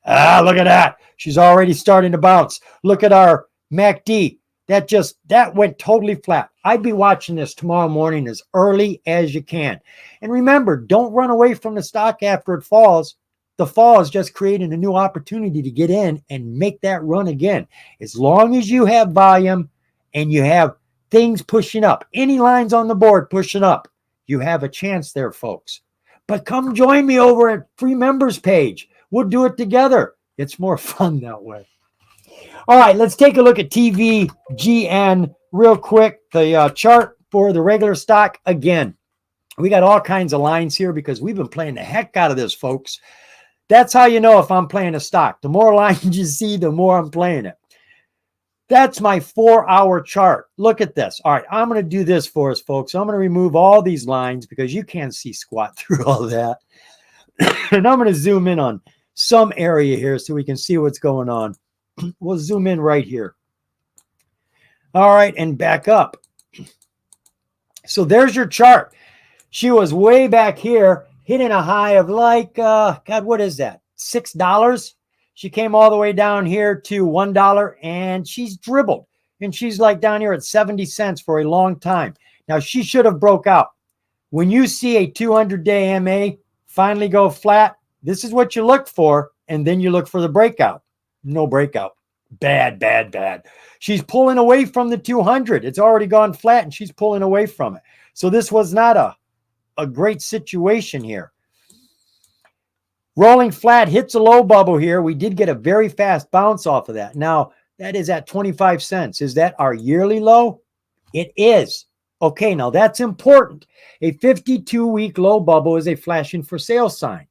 Look at that. She's already starting to bounce. Look at our MACD. That went totally flat. I'd be watching this tomorrow morning as early as you can. And remember, don't run away from the stock after it falls. The fall is just creating a new opportunity to get in and make that run again. As long as you have volume and you have things pushing up, any lines on the board pushing up, you have a chance there, folks. But come join me over at free members page. We'll do it together. It's more fun that way. All right, let's take a look at TVGN real quick. The chart for the regular stock. Again, we got all kinds of lines here because we've been playing the heck out of this, folks. That's how you know if I'm playing a stock. The more lines you see, the more I'm playing it. That's my 4-hour chart. Look at this. All right, I'm going to do this for us, folks. I'm going to remove all these lines because you can't see squat through all that. And I'm going to zoom in on some area here so we can see what's going on. We'll zoom in right here. All right, and back up. So there's your chart. She was way back here, hitting a high of like, God, what is that? $6. She came all the way down here to $1, and she's dribbled. And she's like down here at 70 cents for a long time. Now, she should have broke out. When you see a 200-day MA finally go flat, this is what you look for, and then you look for the breakout. No breakout. Bad, bad, bad. She's pulling away from the 200. It's already gone flat, and she's pulling away from it. So this was not a great situation here. Rolling flat hits a low bubble here. We did get a very fast bounce off of that. Now, that is at 25 cents. Is that our yearly low? It is. Okay, now that's important. A 52-week low bubble is a flashing for sale sign.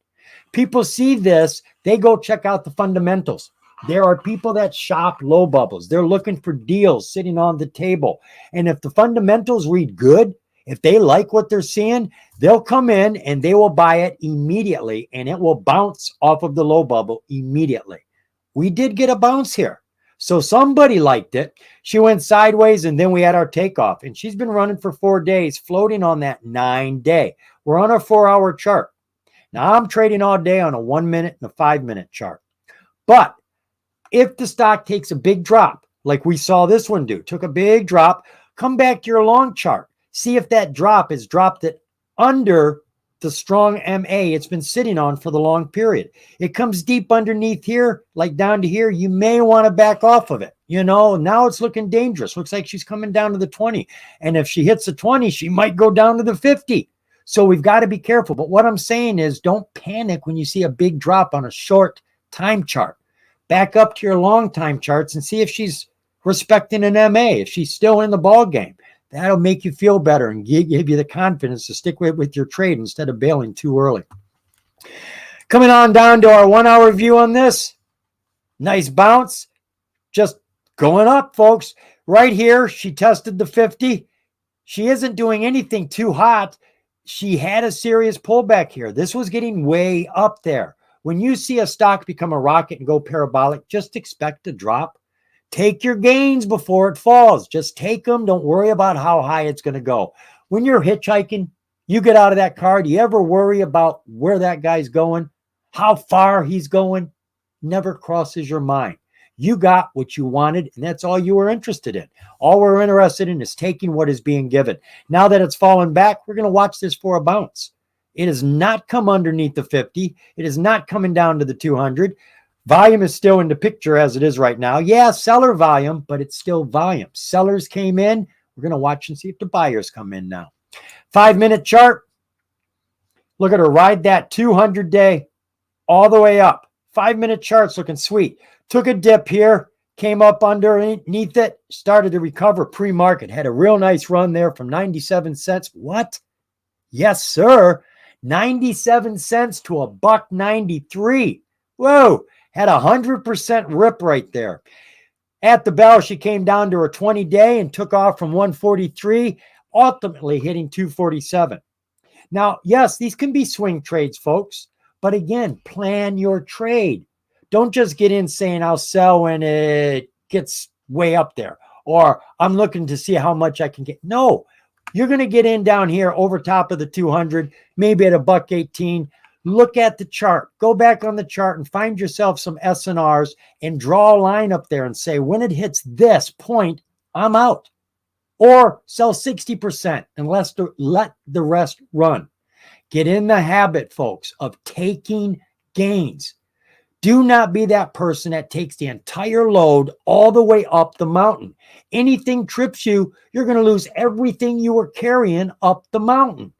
People see this, they go check out the fundamentals. There are people that shop low bubbles. They're looking for deals sitting on the table. And if the fundamentals read good, if they like what they're seeing, they'll come in and they will buy it immediately, and it will bounce off of the low bubble immediately. We did get a bounce here. So somebody liked it. She went sideways, and then we had our takeoff. And she's been running for 4 days, floating on that 9-day. We're on our 4-hour chart. Now, I'm trading all day on a 1-minute and a 5-minute chart. But if the stock takes a big drop, like we saw this one do, took a big drop, come back to your long chart. See if that drop has dropped it under the strong MA it's been sitting on for the long period. It comes deep underneath here, like down to here. You may want to back off of it. You know, now it's looking dangerous. Looks like she's coming down to the 20. And if she hits the 20, she might go down to the 50. So we've got to be careful. But what I'm saying is don't panic when you see a big drop on a short time chart. Back up to your long time charts and see if she's respecting an MA, if she's still in the ball game. That'll make you feel better and give you the confidence to stick with your trade instead of bailing too early. Coming on down to our 1-hour view on this. Nice bounce. Just going up, folks. Right here, she tested the 50. She isn't doing anything too hot. She had a serious pullback here. This was getting way up there. When you see a stock become a rocket and go parabolic, just expect a drop. Take your gains before it falls. Just take them. Don't worry about how high it's going to go. When you're hitchhiking, you get out of that car. Do you ever worry about where that guy's going, how far he's going? Never crosses your mind. You got what you wanted, and that's all you were interested in. All we're interested in is taking what is being given. Now that it's fallen back, we're going to watch this for a bounce. It has not come underneath the 50. It is not coming down to the 200. Volume is still in the picture as it is right now. Yeah, seller volume, but it's still volume. Sellers came in. We're going to watch and see if the buyers come in now. 5-minute chart. Look at her ride that 200-day all the way up. 5-minute chart's looking sweet. Took a dip here, came up underneath it, started to recover pre-market, had a real nice run there from 97 cents. What? Yes, sir. 97 cents to $1.93. Whoa, had 100% rip right there. At the bell, she came down to her 20-day and took off from 143, ultimately hitting 247. Now, yes, these can be swing trades, folks, but again, plan your trade. Don't just get in saying I'll sell when it gets way up there, or I'm looking to see how much I can get. No, you're going to get in down here over top of the 200, maybe at $1.18. Look at the chart. Go back on the chart and find yourself some S&Rs and draw a line up there and say, when it hits this point, I'm out. Or sell 60% and let the rest run. Get in the habit, folks, of taking gains. Do not be that person that takes the entire load all the way up the mountain. Anything trips you, you're going to lose everything you were carrying up the mountain.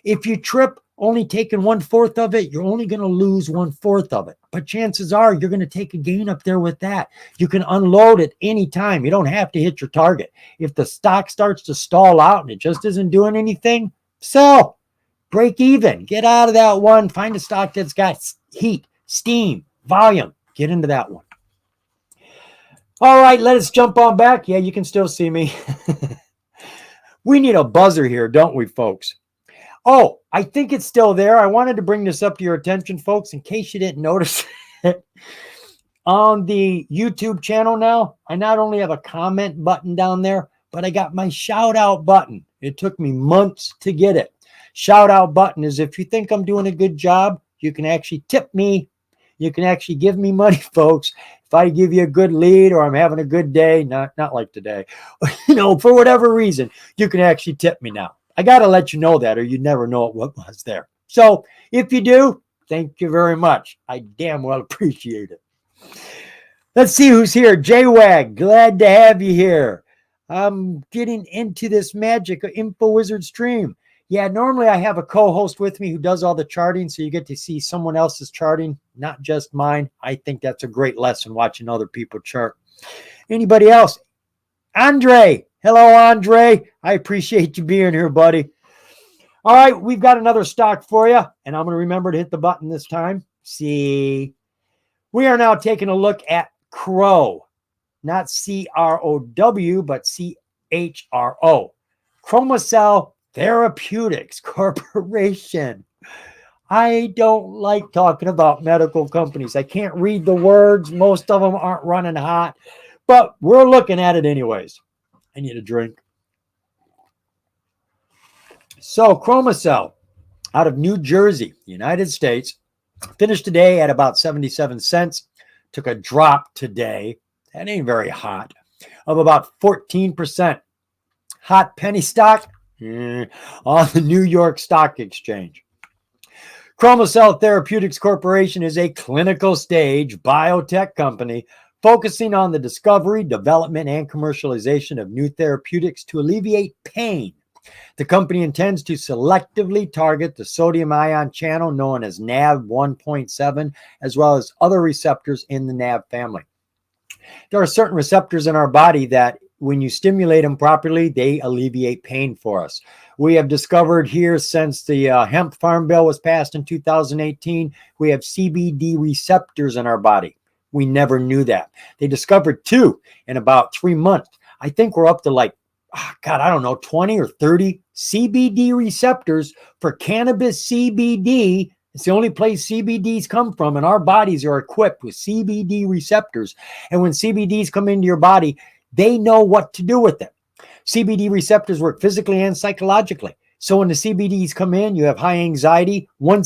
If you trip only taking 1/4 of it, you're only going to lose 1/4 of it. But chances are you're going to take a gain up there with that. You can unload at any time. You don't have to hit your target. If the stock starts to stall out and it just isn't doing anything, sell. Break even. Get out of that one. Find a stock that's got heat, steam, volume. Get into that one. All right, let us jump on back. Yeah, you can still see me. We need a buzzer here, don't we, folks? Oh, I think it's still there. I wanted to bring this up to your attention, folks, in case you didn't notice it. On the YouTube channel now, I not only have a comment button down there, but I got my shout out button. It took me months to get it. Shout out button is if you think I'm doing a good job, you can actually tip me. You can actually give me money, folks. If I give you a good lead or I'm having a good day, not like today, for whatever reason, you can actually tip me now. I got to let you know that, or you never know what was there. So if you do, thank you very much. I damn well appreciate it. Let's see who's here. J-Wag, glad to have you here. I'm getting into this magic of InfoWizard stream. Yeah, normally I have a co-host with me who does all the charting, so you get to see someone else's charting, not just mine. I think that's a great lesson, watching other people chart. Anybody else? Andre. Hello, Andre. I appreciate you being here, buddy. All right, we've got another stock for you, and I'm going to remember to hit the button this time. See, we are now taking a look at CROW, not C-R-O-W, but C-H-R-O. Chromacell Therapeutics Corporation. I don't like talking about medical companies. I can't read the words. Most of them aren't running hot, but we're looking at it anyways. I need a drink. So Chromacell out of New Jersey, United States, finished today at about 77 cents. Took a drop today. That ain't very hot. Of about 14%. Hot penny stock on the New York Stock Exchange. Chromacell Therapeutics Corporation is a clinical stage biotech company focusing on the discovery, development, and commercialization of new therapeutics to alleviate pain. The company intends to selectively target the sodium ion channel known as NaV 1.7, as well as other receptors in the NaV family. There are certain receptors in our body that when you stimulate them properly, they alleviate pain for us. We have discovered here since the hemp farm bill was passed in 2018, we have CBD receptors in our body. We never knew that. They discovered 2 in about 3 months. I think we're up to like, I don't know, 20 or 30 CBD receptors for cannabis CBD. It's the only place CBDs come from, and our bodies are equipped with CBD receptors. And when CBDs come into your body, they know what to do with them. CBD receptors work physically and psychologically. So when the CBDs come in, you have high anxiety. One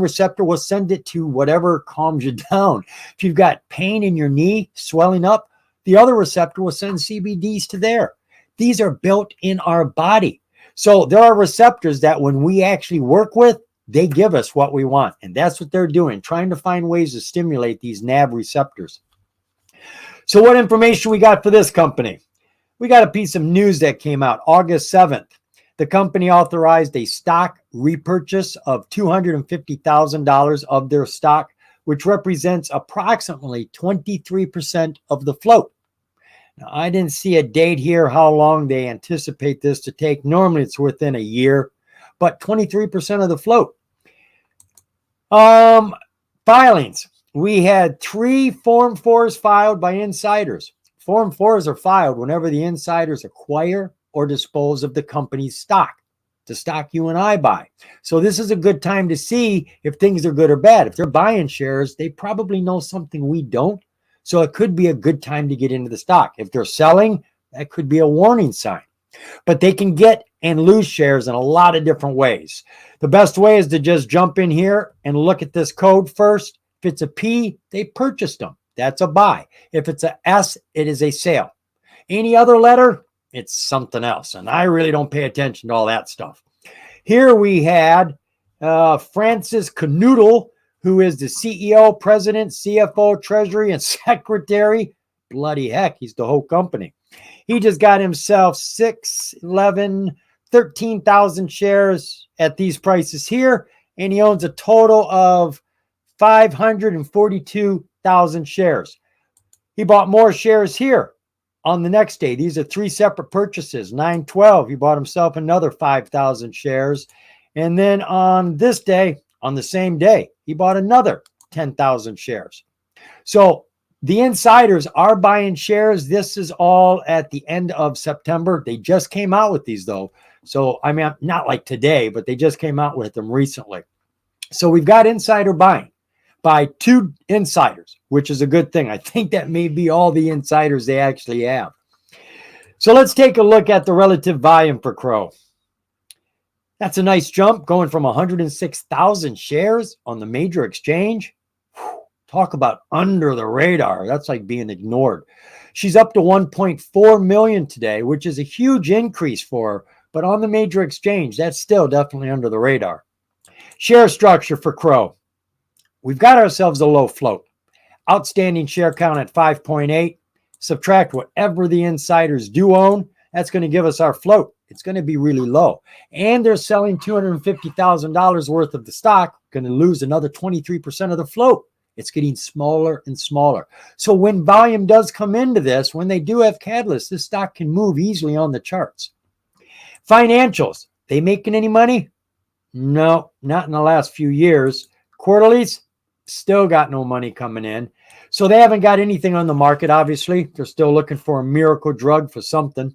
receptor will send it to whatever calms you down. If you've got pain in your knee, swelling up, the other receptor will send CBDs to there. These are built in our body. So there are receptors that when we actually work with, they give us what we want. And that's what they're doing, trying to find ways to stimulate these NaV receptors. So what information we got for this company? We got a piece of news that came out August 7th. The company authorized a stock repurchase of $250,000 of their stock, which represents approximately 23% of the float. Now, I didn't see a date here how long they anticipate this to take. Normally it's within a year, but 23% of the float. Filings. We had 3 Form 4s filed by insiders. Form 4s are filed whenever the insiders acquire or dispose of the company's stock, the stock you and I buy. So this is a good time to see if things are good or bad. If they're buying shares, they probably know something we don't. So it could be a good time to get into the stock. If they're selling, that could be a warning sign. But they can get and lose shares in a lot of different ways. The best way is to just jump in here and look at this code first. If it's a P, they purchased them. That's a buy. If it's a S, it is a sale. Any other letter, it's something else. And I really don't pay attention to all that stuff. Here we had Francis Canoodle, who is the CEO, president, CFO, treasury, and secretary. Bloody heck, he's the whole company. He just got himself 13,000 shares at these prices here, and he owns a total of 542,000 shares. He bought more shares here on the next day. These are 3 separate purchases. 9/12, he bought himself another 5,000 shares. And then on this day, on the same day, he bought another 10,000 shares. So the insiders are buying shares. This is all at the end of September. They just came out with these, though. So, I mean, not like today, but they just came out with them recently. So we've got insider buying by 2 insiders, which is a good thing. I think that may be all the insiders they actually have. So let's take a look at the relative volume for Crow. That's a nice jump, going from 106,000 shares on the major exchange. Talk about under the radar. That's like being ignored. She's up to 1.4 million today, which is a huge increase for her. But on the major exchange, that's still definitely under the radar. Share structure for Crow. We've got ourselves a low float. Outstanding share count at 5.8. Subtract whatever the insiders do own. That's going to give us our float. It's going to be really low. And they're selling $250,000 worth of the stock. Going to lose another 23% of the float. It's getting smaller and smaller. So when volume does come into this, when they do have catalysts, this stock can move easily on the charts. Financials. They making any money? No, not in the last few years. Quarterlies, still got no money coming in. So they haven't got anything on the market, obviously. They're still looking for a miracle drug for something.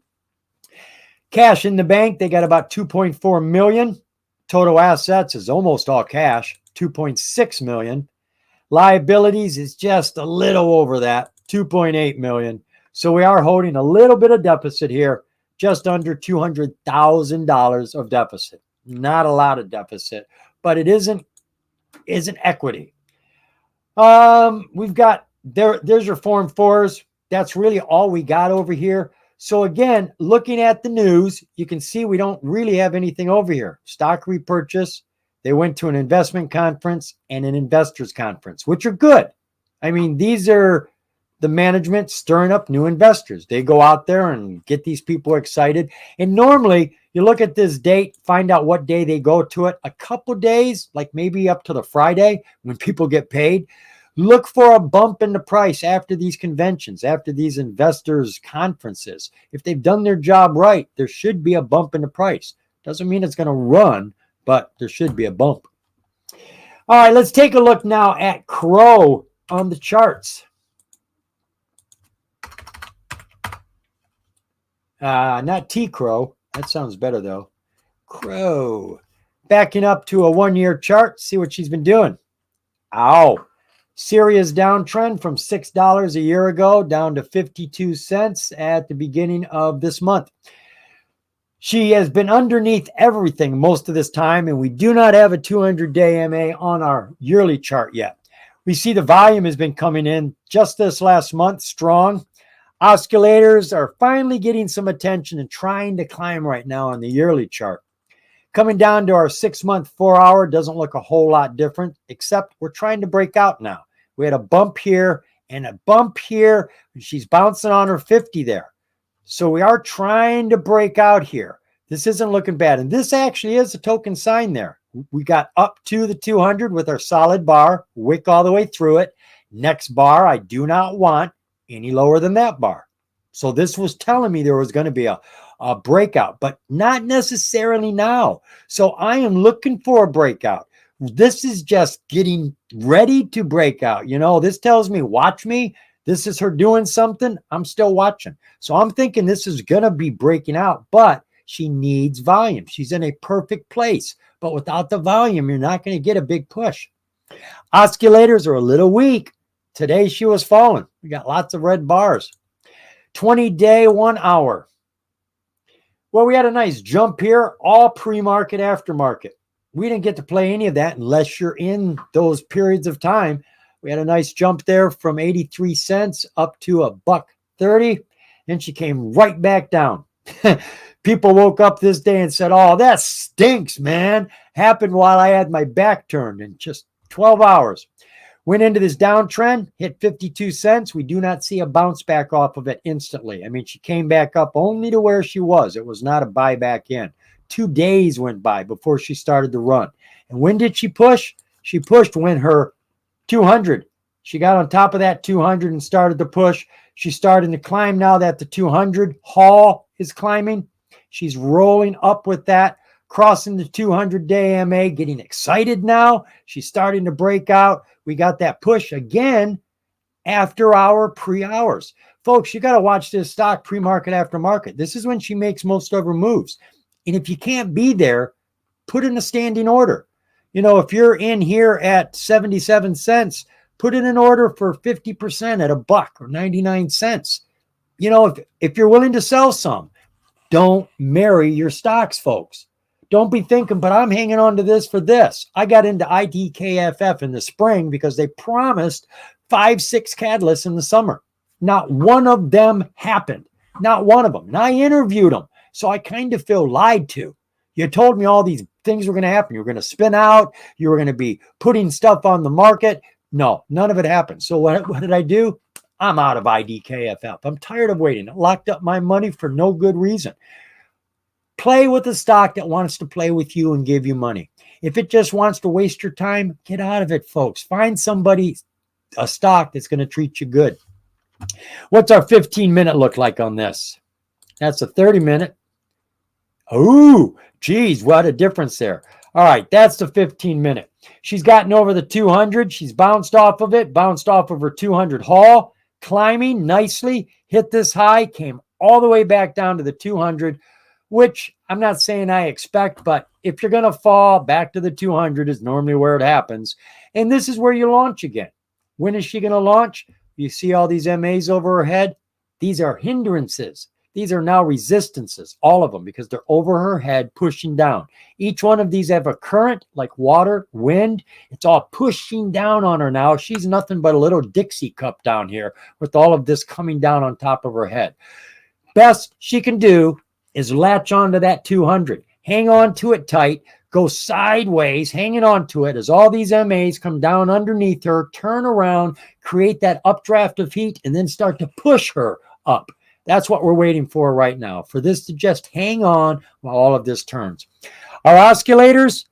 Cash in the bank, they got about 2.4 million. Total assets is almost all cash, 2.6 million. Liabilities is just a little over that, 2.8 million. So we are holding a little bit of deficit here, just under $200,000 of deficit. Not a lot of deficit, but it isn't equity. We've got there's your Form 4s. That's really all we got over here. So again, looking at the news, you can see we don't really have anything over here. Stock repurchase. They went to an investment conference and an investors conference, which are good. I mean, these are the management stirring up new investors. They go out there and get these people excited. And normally you look at this date, find out what day they go to it. A couple days, like maybe up to the Friday when people get paid, look for a bump in the price after these conventions, after these investors conferences. If they've done their job right, there should be a bump in the price. Doesn't mean it's going to run, but there should be a bump. All right, let's take a look now at Crow on the charts. Not T-Crow. That sounds better, though. Crow. Backing up to a 1-year chart. See what she's been doing. Ow. Serious downtrend from $6 a year ago down to 52 cents at the beginning of this month. She has been underneath everything most of this time, and we do not have a 200-day MA on our yearly chart yet. We see the volume has been coming in just this last month, strong. Oscillators are finally getting some attention and trying to climb right now on the yearly chart. Coming down to our 6-month 4-hour doesn't look a whole lot different, except we're trying to break out now. We had a bump here and a bump here. She's bouncing on her 50 there. So we are trying to break out here. This isn't looking bad. And this actually is a token sign there. We got up to the 200 with our solid bar, wick all the way through it. Next bar, I do not want any lower than that bar. So this was telling me there was going to be a breakout, but not necessarily now. So I am looking for a breakout. This is just getting ready to break out. You know, this tells me, watch me. This is her doing something. I'm still watching. So I'm thinking this is going to be breaking out, but she needs volume. She's in a perfect place. But without the volume, you're not going to get a big push. Oscillators are a little weak. Today she was falling. We got lots of red bars. 20-day, 1 hour. Well, we had a nice jump here, all pre-market, aftermarket. We didn't get to play any of that unless you're in those periods of time. We had a nice jump there from 83 cents up to $1.30, and she came right back down. People woke up this day and said, oh, that stinks, man. Happened while I had my back turned in just 12 hours. Went into this downtrend, hit 52 cents. We do not see a bounce back off of it instantly. I mean, she came back up only to where she was. It was not a buy back in. 2 days went by before she started to run. And when did she push? She pushed when her 200. She got on top of that 200 and started to push. She's starting to climb now that the 200 haul is climbing. She's rolling up with that, crossing the 200-day MA, getting excited now. She's starting to break out. We got that push again after hour, pre-hours. Folks, you got to watch this stock pre-market, after market. This is when she makes most of her moves. And if you can't be there, put in a standing order. You know, if you're in here at 77 cents, put in an order for 50% at $1 or 99 cents. You know, if you're willing to sell some, don't marry your stocks, folks. Don't be thinking, but I'm hanging on to this for this. I got into IDKFF in the spring because they promised 5-6 catalysts in the summer. Not one of them happened. Not one of them. And I interviewed them. So I kind of feel lied to. You told me all these things were going to happen. You were going to spin out. You were going to be putting stuff on the market. No, none of it happened. So what did I do? I'm out of IDKFF. I'm tired of waiting. I locked up my money for no good reason. Play with a stock that wants to play with you and give you money. If it just wants to waste your time, get out of it, folks. Find somebody, a stock that's going to treat you good. What's our 15-minute look like on this? That's a 30-minute. Oh, geez, what a difference there. All right, that's the 15-minute. She's gotten over the 200. She's bounced off of it, bounced off of her 200 haul, climbing nicely, hit this high, came all the way back down to the 200, which I'm not saying I expect, but if you're going to fall, back to the 200 is normally where it happens. And this is where you launch again. When is she going to launch? You see all these MAs over her head? These are hindrances. These are now resistances, all of them, because they're over her head pushing down. Each one of these have a current like water, wind. It's all pushing down on her now. She's nothing but a little Dixie cup down here with all of this coming down on top of her head. Best she can do is latch onto that 200. Hang on to it tight. Go sideways, hanging on to it as all these MAs come down underneath her, turn around, create that updraft of heat, and then start to push her up. That's what we're waiting for right now, for this to just hang on while all of this turns. Our oscillators,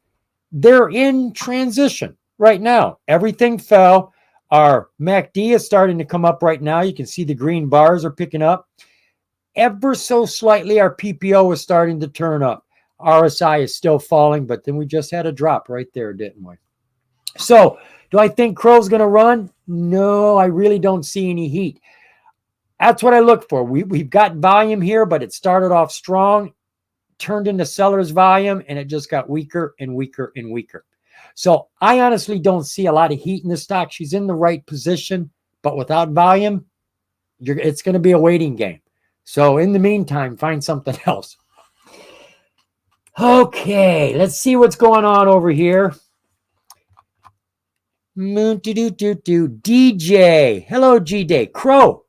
they're in transition right now. Everything fell. Our MACD is starting to come up right now. You can see the green bars are picking up. Ever so slightly, our PPO is starting to turn up. RSI is still falling, but then we just had a drop right there, didn't we? So, do I think Crow's going to run? No, I really don't see any heat. That's what I look for. We've got volume here, but it started off strong, turned into seller's volume, and it just got weaker and weaker and weaker. So I honestly don't see a lot of heat in this stock. She's in the right position, but without volume, it's going to be a waiting game. So in the meantime, find something else. Okay, let's see what's going on over here. DJ. Hello, G-Day. Crow.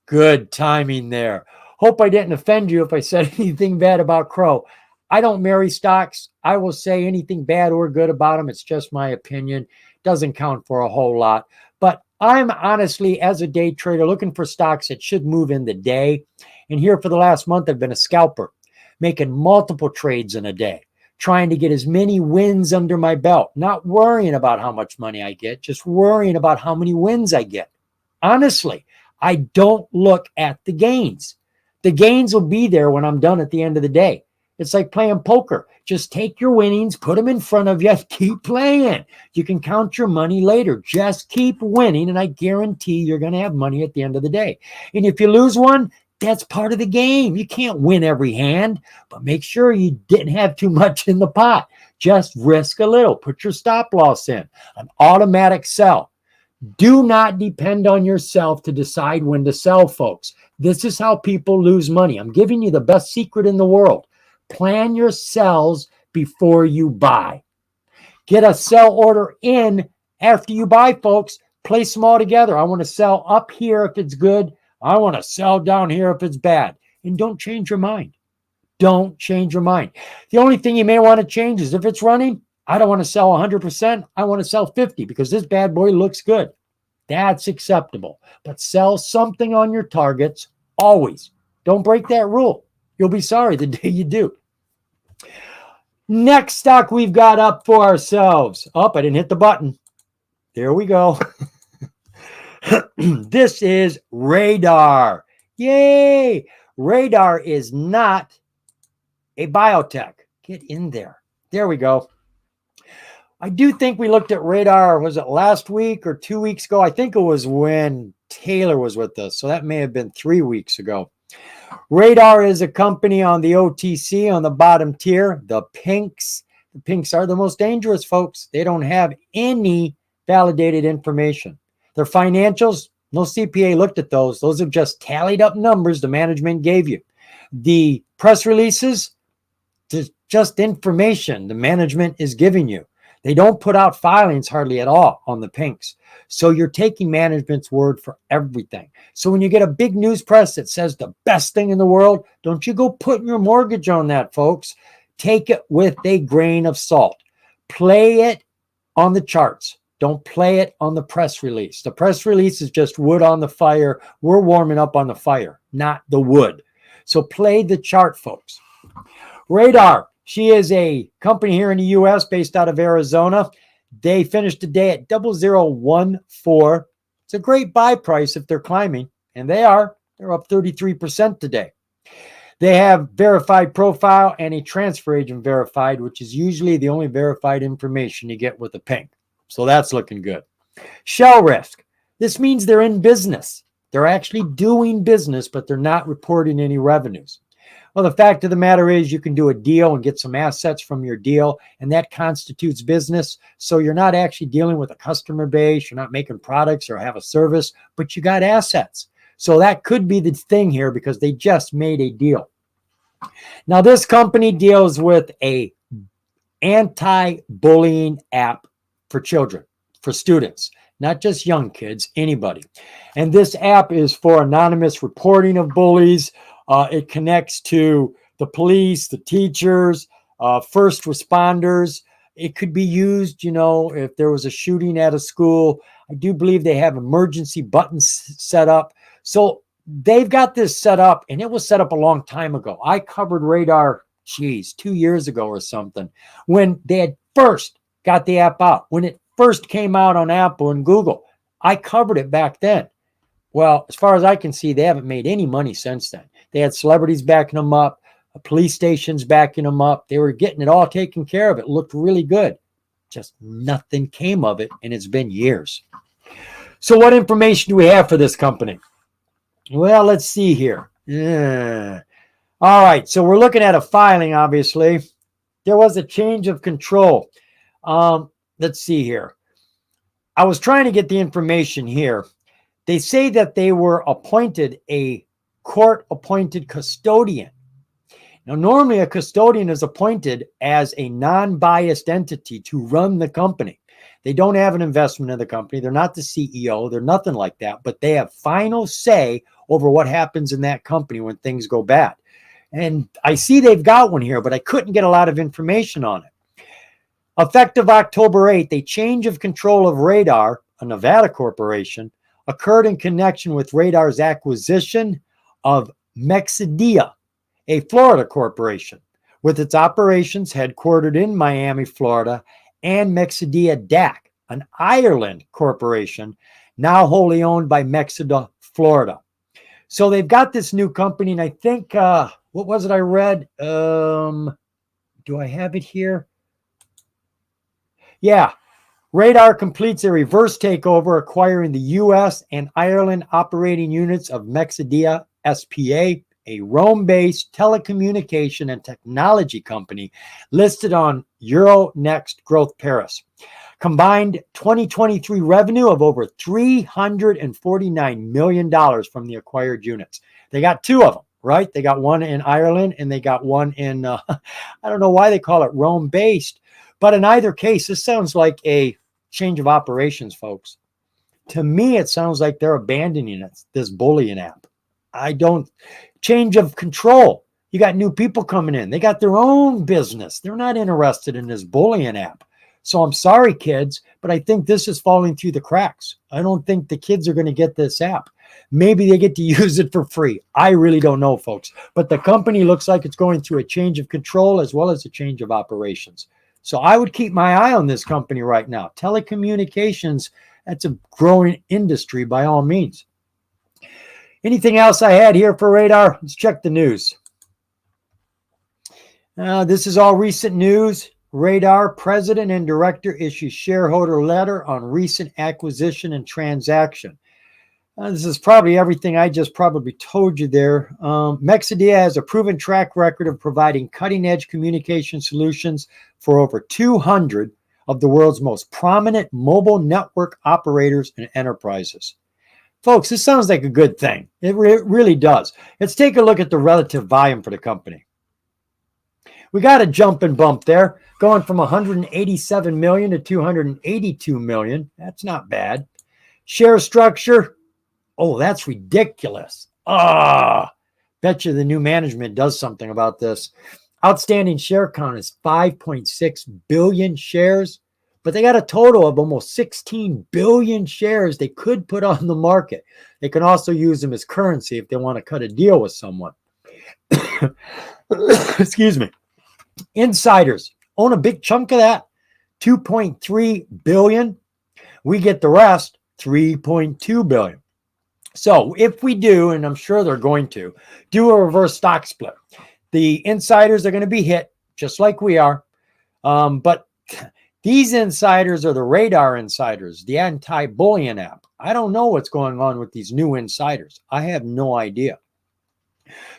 Good timing there. Hope I didn't offend you if I said anything bad about Crow. I don't marry stocks. I will say anything bad or good about them. It's just my opinion. Doesn't count for a whole lot. But I'm honestly, as a day trader, looking for stocks that should move in the day. And here for the last month, I've been a scalper, making multiple trades in a day, trying to get as many wins under my belt, not worrying about how much money I get, just worrying about how many wins I get. Honestly, I don't look at the gains. The gains will be there when I'm done at the end of the day. It's like playing poker. Just take your winnings, put them in front of you, keep playing. You can count your money later. Just keep winning, and I guarantee you're going to have money at the end of the day. And if you lose one, that's part of the game. You can't win every hand, but make sure you didn't have too much in the pot. Just risk a little. Put your stop loss in. An automatic sell. Do not depend on yourself to decide when to sell, folks. This is how people lose money. I'm giving you the best secret in the world. Plan your sells before you buy. Get a sell order in after you buy, folks. Place them all together. I want to sell up here if it's good. I want to sell down here if it's bad. And don't change your mind. Don't change your mind. The only thing you may want to change is if it's running, I don't want to sell 100%. I want to sell 50 because this bad boy looks good. That's acceptable. But sell something on your targets always. Don't break that rule. You'll be sorry the day you do. Next stock we've got up for ourselves. Oh, I didn't hit the button. There we go. This is Radar. Yay! Radar is not a biotech. Get in there. There we go. I do think we looked at Radar, was it last week or 2 weeks ago? I think it was when Taylor was with us. So that may have been 3 weeks ago. Radar is a company on the OTC on the bottom tier, the pinks. The pinks are the most dangerous, folks. They don't have any validated information. Their financials, no CPA looked at those. Those are just tallied up numbers the management gave you. The press releases, just information the management is giving you. They don't put out filings hardly at all on the pinks. So you're taking management's word for everything. So when you get a big news press that says the best thing in the world, don't you go putting your mortgage on that, folks. Take it with a grain of salt. Play it on the charts. Don't play it on the press release. The press release is just wood on the fire. We're warming up on the fire, not the wood. So play the chart, folks. Radar. She is a company here in the U.S. based out of Arizona. They finished today at 0014. It's a great buy price if they're climbing, and they are. They're up 33% today. They have verified profile and a transfer agent verified, which is usually the only verified information you get with a pink. So that's looking good. Shell risk. This means they're in business. They're actually doing business, but they're not reporting any revenues. Well, the fact of the matter is you can do a deal and get some assets from your deal, and that constitutes business. So you're not actually dealing with a customer base. You're not making products or have a service, but you got assets. So that could be the thing here because they just made a deal. Now, this company deals with a anti-bullying app for children, for students, not just young kids, anybody. And this app is for anonymous reporting of bullies. It connects to the police, the teachers, first responders. It could be used, if there was a shooting at a school. I do believe they have emergency buttons set up. So they've got this set up, and it was set up a long time ago. I covered Radar, 2 years ago or something, when they had first got the app out. When it first came out on Apple and Google, I covered it back then. Well, as far as I can see, they haven't made any money since then. They had celebrities backing them up, police stations backing them up. They were getting it all taken care of. It looked really good. Just nothing came of it, and it's been years. So what information do we have for this company? Well, let's see here. All right, so we're looking at a filing, obviously. There was a change of control. Let's see here. I was trying to get the information here. They say that they were appointed a court-appointed custodian. Now, normally a custodian is appointed as a non-biased entity to run the company. They don't have an investment in the company. They're not the CEO. They're nothing like that, but they have final say over what happens in that company when things go bad. And I see they've got one here, but I couldn't get a lot of information on it. Effective October 8th, a change of control of Radar, a Nevada corporation, occurred in connection with Radar's acquisition of Mexidia, a Florida corporation, with its operations headquartered in Miami, Florida, and Mexidia DAC, an Ireland corporation, now wholly owned by Mexida Florida. So they've got this new company, and I think, what was it I read? Do I have it here? Yeah. Radar completes a reverse takeover, acquiring the U.S. and Ireland operating units of Mexidia SPA, a Rome-based telecommunication and technology company listed on Euronext Growth Paris. Combined 2023 revenue of over $349 million from the acquired units. They got two of them, right? They got one in Ireland and they got one in, I don't know why they call it Rome-based, but in either case, this sounds like a change of operations, folks. To me, it sounds like they're abandoning it, this bullion app. Change of control. You got new people coming in. They got their own business. They're not interested in this bullion app. So I'm sorry, kids, but I think this is falling through the cracks. I don't think the kids are going to get this app. Maybe they get to use it for free. I really don't know, folks. But the company looks like it's going through a change of control as well as a change of operations. So I would keep my eye on this company right now. Telecommunications, that's a growing industry by all means. Anything else I had here for Radar? Let's check the news. This is all recent news. Radar president and director issues shareholder letter on recent acquisition and transaction. This is probably everything I just probably told you there. Mexidia has a proven track record of providing cutting-edge communication solutions for over 200 of the world's most prominent mobile network operators and enterprises. Folks, this sounds like a good thing. It really does. Let's take a look at the relative volume for the company. We got a jump and bump there, going from 187 million to 282 million. That's not bad. Share structure. Oh, that's ridiculous. Bet you the new management does something about this. Outstanding share count is 5.6 billion shares, but they got a total of almost 16 billion shares they could put on the market. They can also use them as currency if they want to cut a deal with someone. Excuse me. Insiders own a big chunk of that, 2.3 billion. We get the rest, 3.2 billion. So if we do, and I'm sure they're going to, do a reverse stock split, the insiders are going to be hit just like we are. But these insiders are the Radar insiders, the anti-bullion app. I don't know what's going on with these new insiders. I have no idea.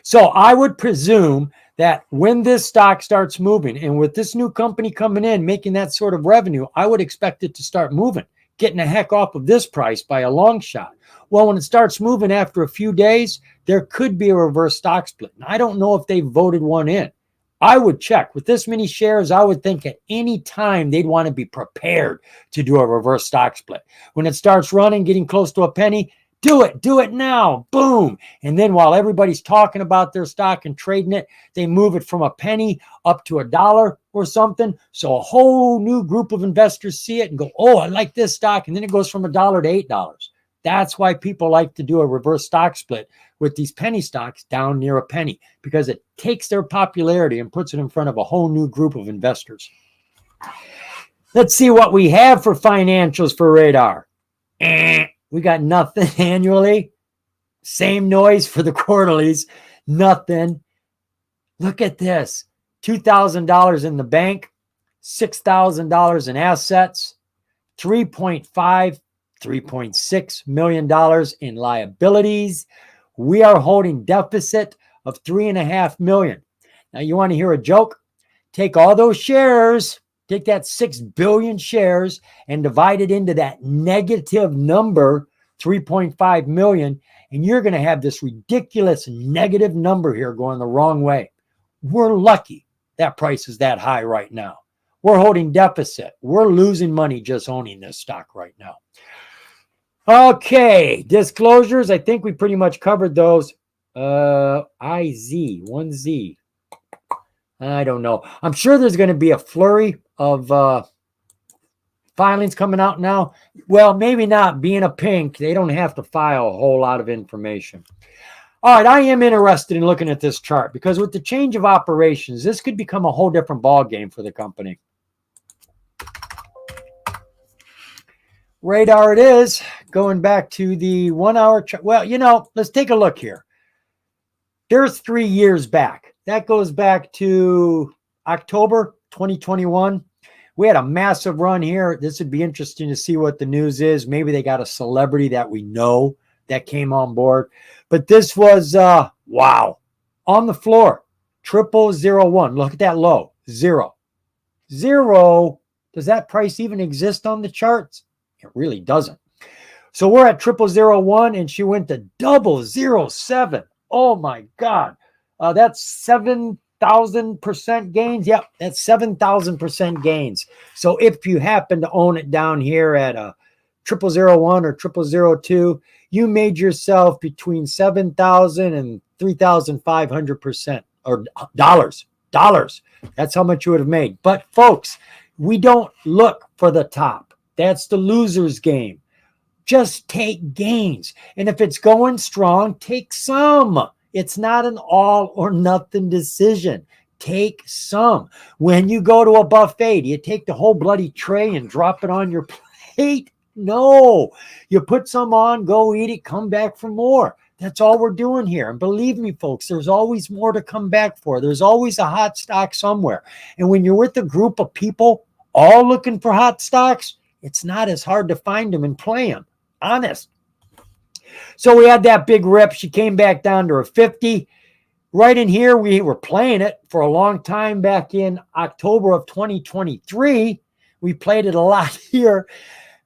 So I would presume that when this stock starts moving, and with this new company coming in, making that sort of revenue, I would expect it to start moving, getting the heck off of this price by a long shot. Well, when it starts moving after a few days, there could be a reverse stock split. And I don't know if they voted one in. I would check. With this many shares, I would think at any time they'd want to be prepared to do a reverse stock split. When it starts running, getting close to a penny, do it now, boom. And then while everybody's talking about their stock and trading it, they move it from a penny up to $1 or something. So a whole new group of investors see it and go, oh, I like this stock. And then it goes from $1 to $8. That's why people like to do a reverse stock split with these penny stocks down near a penny, because it takes their popularity and puts it in front of a whole new group of investors. Let's see what we have for financials for Radar. We got nothing annually. Same noise for the quarterlies. Nothing. Look at this. $2,000 in the bank. $6,000 in assets. $3.6 million in liabilities. We are holding deficit of $3.5 million. Now, you want to hear a joke? Take all those shares, take that 6 billion shares and divide it into that negative number, 3.5 million, and you're going to have this ridiculous negative number here going the wrong way. We're lucky that price is that high right now. We're holding deficit. We're losing money just owning this stock right now. Okay, disclosures. I think we pretty much covered those. IZ1Z. I don't know. I'm sure there's going to be a flurry of filings coming out now. Well, maybe not. Being a pink, they don't have to file a whole lot of information. All right, I am interested in looking at this chart because with the change of operations, this could become a whole different ball game for the company. Radar it is. Going back to the 1 hour chart. Well, let's take a look here. There's 3 years back. That goes back to October 2021. We had a massive run here. This would be interesting to see what the news is. Maybe they got a celebrity that we know that came on board. But this was, wow, on the floor, 0001. Look at that low, zero. Zero. Does that price even exist on the charts? It really doesn't. So we're at 0001, and she went to 007. Oh my God. That's 7,000% gains. Yep, that's 7,000% gains. So if you happen to own it down here at 0001 or 0002, you made yourself between 7,000 and 3,500% or dollars. That's how much you would have made. But folks, we don't look for the top. That's the loser's game. Just take gains. And if it's going strong, take some. It's not an all or nothing decision. Take some. When you go to a buffet, do you take the whole bloody tray and drop it on your plate? No. You put some on, go eat it, come back for more. That's all we're doing here. And believe me, folks, there's always more to come back for. There's always a hot stock somewhere. And when you're with a group of people all looking for hot stocks, it's not as hard to find them and play them. Honest. So we had that big rip. She came back down to a 50. Right in here, we were playing it for a long time back in October of 2023. We played it a lot here.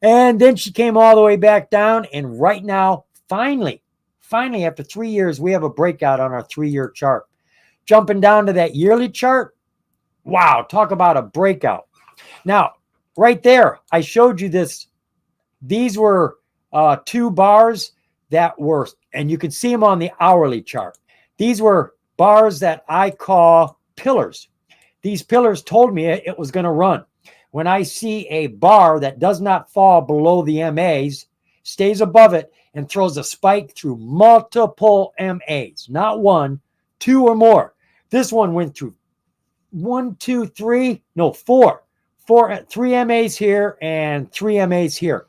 And then she came all the way back down. And right now, finally, after 3 years, we have a breakout on our 3-year chart. Jumping down to that yearly chart. Wow, talk about a breakout. Now, right there, I showed you this. These were 2 bars that were, and you can see them on the hourly chart. These were bars that I call pillars. These pillars told me it was going to run. When I see a bar that does not fall below the MAs, stays above it, and throws a spike through multiple MAs, not 1, 2 or more. This one went through 4, 3 MAs here and 3 MAs here.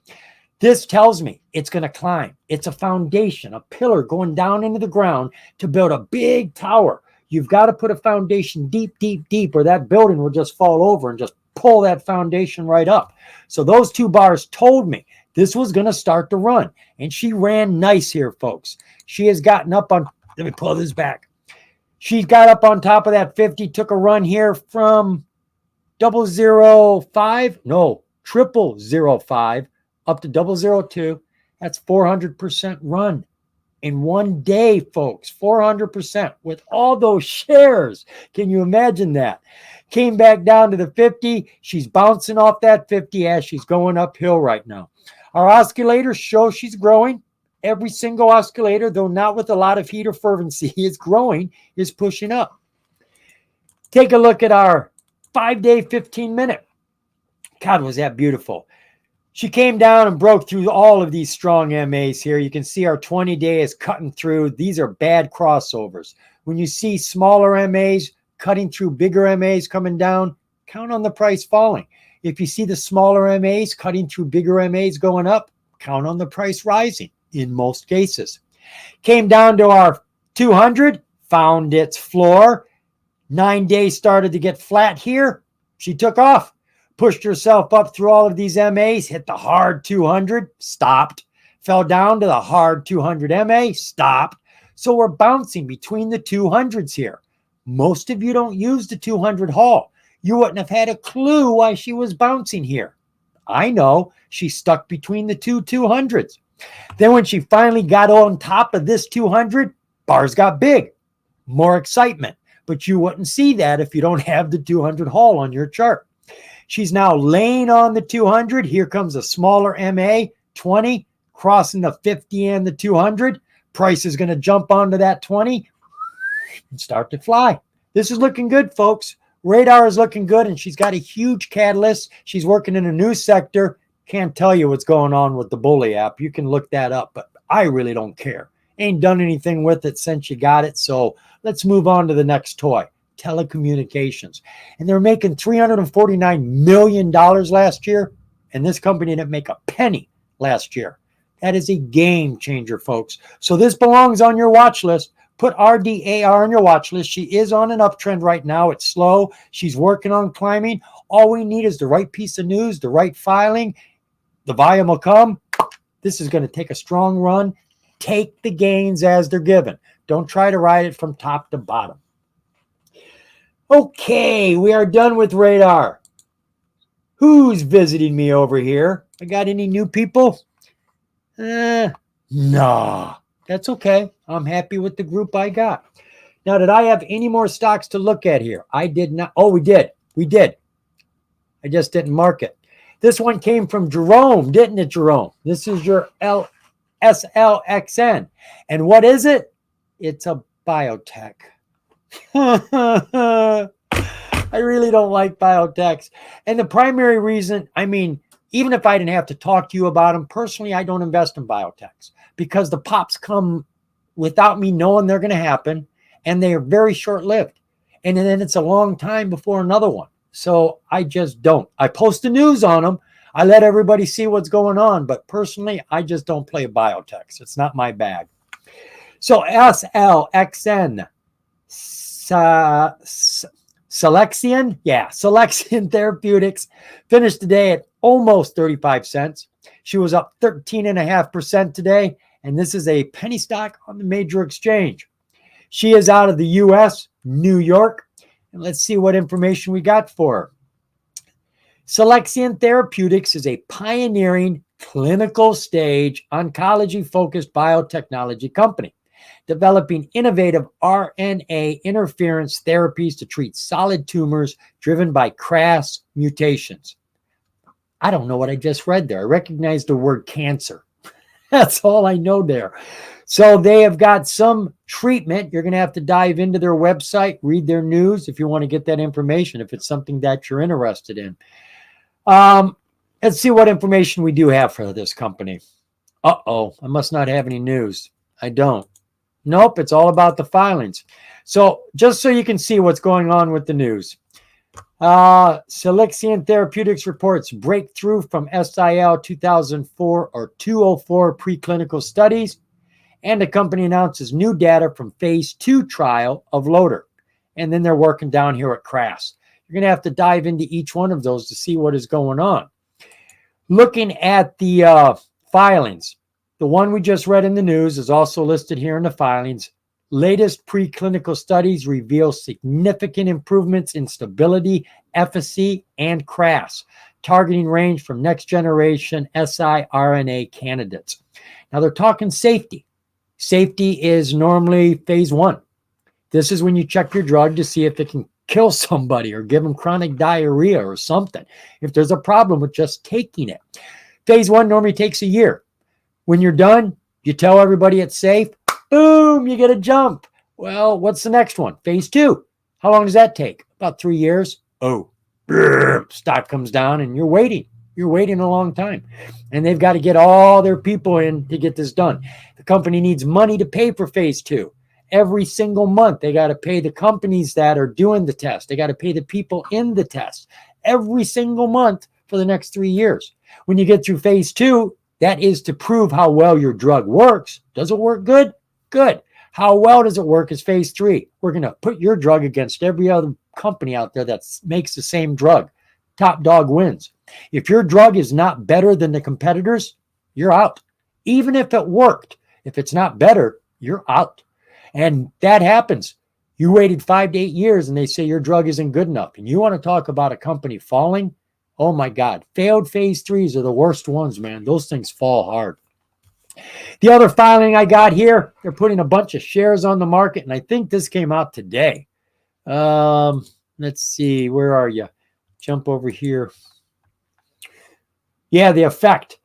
This tells me it's going to climb. It's a foundation, a pillar going down into the ground to build a big tower. You've got to put a foundation deep, or that building will just fall over and just pull that foundation right up. So those 2 bars told me this was going to start to run. And she ran nice here, folks. She has gotten up on, let me pull this back. She's got up on top of that 50, took a run here from 005, no, 0005 up to 002. That's 400% run in one day, folks. 400% with all those shares. Can you imagine that? Came back down to the 50. She's bouncing off that 50 as she's going uphill right now. Our oscillators show she's growing. Every single oscillator, though not with a lot of heat or fervency, is growing, is pushing up. Take a look at our 5-day, 15-minute. God, was that beautiful. She came down and broke through all of these strong MAs here. You can see our 20-day is cutting through. These are bad crossovers. When you see smaller MAs cutting through bigger MAs coming down, count on the price falling. If you see the smaller MAs cutting through bigger MAs going up, count on the price rising in most cases. Came down to our 200, found its floor. 9 days started to get flat here. She took off. Pushed herself up through all of these MAs, hit the hard 200, stopped. Fell down to the hard 200 MA, stopped. So we're bouncing between the 200s here. Most of you don't use the 200 haul. You wouldn't have had a clue why she was bouncing here. I know, she stuck between the 200s. Then when she finally got on top of this 200, bars got big. More excitement. But you wouldn't see that if you don't have the 200 haul on your chart. She's now laying on the 200. Here comes a smaller MA, 20, crossing the 50 and the 200. Price is going to jump onto that 20 and start to fly. This is looking good, folks. Radar is looking good, and she's got a huge catalyst. She's working in a new sector. Can't tell you what's going on with the Bully app. You can look that up, but I really don't care. Ain't done anything with it since you got it, so let's move on to the next toy. Telecommunications. And they're making $349 million last year, and this company didn't make a penny last year. That is a game changer, folks. So this belongs on your watch list. Put RDAR on your watch list. She is on an uptrend right now. It's slow. She's working on climbing. All we need is the right piece of news, the right filing. The volume will come. This is going to take a strong run. Take the gains as they're given. Don't try to ride it from top to bottom. Okay, we are done with radar. Who's visiting me over here? I got any new people? Nah, that's okay. I'm happy with the group I got. Now, did I have any more stocks to look at here? I did not. Oh, we did. We did. I just didn't mark it. This one came from Jerome, didn't it, Jerome? This is your SLXN. And what is it? It's a biotech. I really don't like biotechs. And the primary reason, I mean, even if I didn't have to talk to you about them, personally, I don't invest in biotechs because the pops come without me knowing they're going to happen, and they are very short-lived. And then it's a long time before another one. So I just don't. I post the news on them. I let everybody see what's going on. But personally, I just don't play biotechs. It's not my bag. So SLXN, Selexion, Selexion Therapeutics finished today at almost 35 cents. She was up 13.5% today. And this is a penny stock on the major exchange. She is out of the U.S., New York. And let's see what information we got for her. Selexion Therapeutics is a pioneering clinical stage oncology-focused biotechnology company developing innovative RNA interference therapies to treat solid tumors driven by KRAS mutations. I don't know what I just read there. I recognize the word cancer. That's all I know there. So they have got some treatment. You're going to have to dive into their website, read their news if you want to get that information, if it's something that you're interested in. Let's see what information we do have for this company. Uh-oh, I must not have any news. I don't. Nope, it's all about the filings. So just so you can see what's going on with the news. Selexion Therapeutics reports breakthrough from SIL 2004 or 204 preclinical studies. And the company announces new data from phase 2 trial of Loader. And then they're working down here at KRAS. You're going to have to dive into each one of those to see what is going on. Looking at the filings, the one we just read in the news is also listed here in the filings. Latest preclinical studies reveal significant improvements in stability, efficacy, and KRAS, targeting range from next generation siRNA candidates. Now they're talking safety. Safety is normally phase 1. This is when you check your drug to see if it can kill somebody or give them chronic diarrhea or something, if there's a problem with just taking it. Phase 1 normally takes a year. When you're done, you tell everybody it's safe. Boom, you get a jump. Well, what's the next one? Phase 2. How long does that take? About 3 years. Oh, stock comes down and you're waiting. You're waiting a long time. And they've got to get all their people in to get this done. The company needs money to pay for phase 2. Every single month, they got to pay the companies that are doing the test. They got to pay the people in the test every single month for the next 3 years. When you get through phase 2, that is to prove how well your drug works. Does it work good? Good. How well does it work is phase 3. We're going to put your drug against every other company out there that makes the same drug. Top dog wins. If your drug is not better than the competitors, you're out. Even if it worked, if it's not better, you're out. And that happens. You waited 5 to 8 years and they say your drug isn't good enough. And you want to talk about a company falling? Oh my God. Failed phase 3s are the worst ones, man. Those things fall hard. The other filing I got here, they're putting a bunch of shares on the market. And I think this came out today. Let's see. Where are you? Jump over here. Yeah, the effect.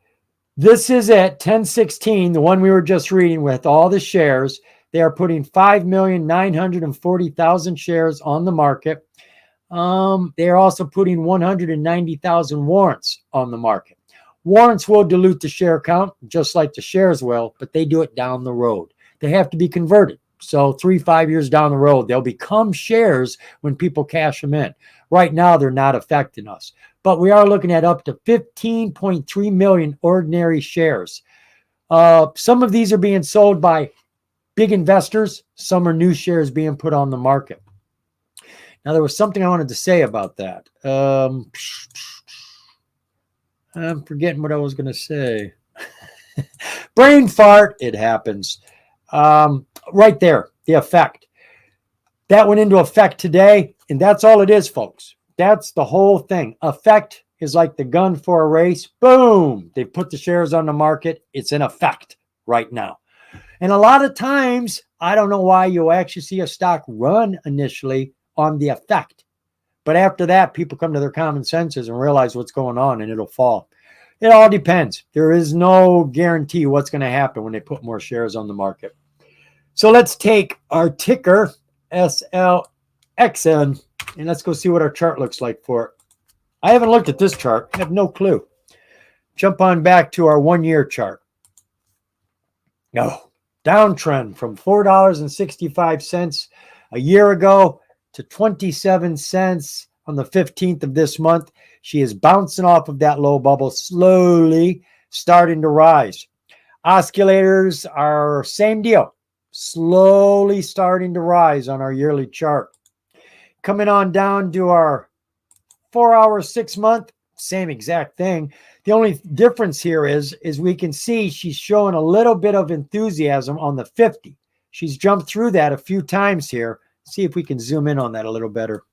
This is at 1016, the one we were just reading with all the shares. They are putting 5,940,000 shares on the market. They are also putting 190,000 warrants on the market. Warrants will dilute the share count, just like the shares will, but they do it down the road. They have to be converted. So 3-5 years down the road, they'll become shares when people cash them in. Right now, they're not affecting us. but we are looking at up to 15.3 million ordinary shares. Some of these are being sold by big investors. Some are new shares being put on the market. Now, there was something I wanted to say about that. I'm forgetting what I was going to say. Brain fart, it happens. Right there, the effect. That went into effect today, and that's all it is, folks. That's the whole thing. Effect is like the gun for a race. Boom! They put the shares on the market. It's in effect right now. And a lot of times, I don't know why you'll actually see a stock run initially on the effect. But after that, people come to their common senses and realize what's going on, and it'll fall. It all depends. There is no guarantee what's going to happen when they put more shares on the market. So let's take our ticker, SLXN, and let's go see what our chart looks like for it. I haven't looked at this chart. I have no clue. Jump on back to our 1 year chart. Oh, downtrend from $4.65 a year ago to 27 cents on the 15th of this month. She is bouncing off of that low bubble, slowly starting to rise. Oscillators are same deal, slowly starting to rise on our yearly chart. Coming on down to our 4 hour, 6 month, same exact thing. The only difference here is we can see she's showing a little bit of enthusiasm on the 50. She's jumped through that a few times here. See if we can zoom in on that a little better.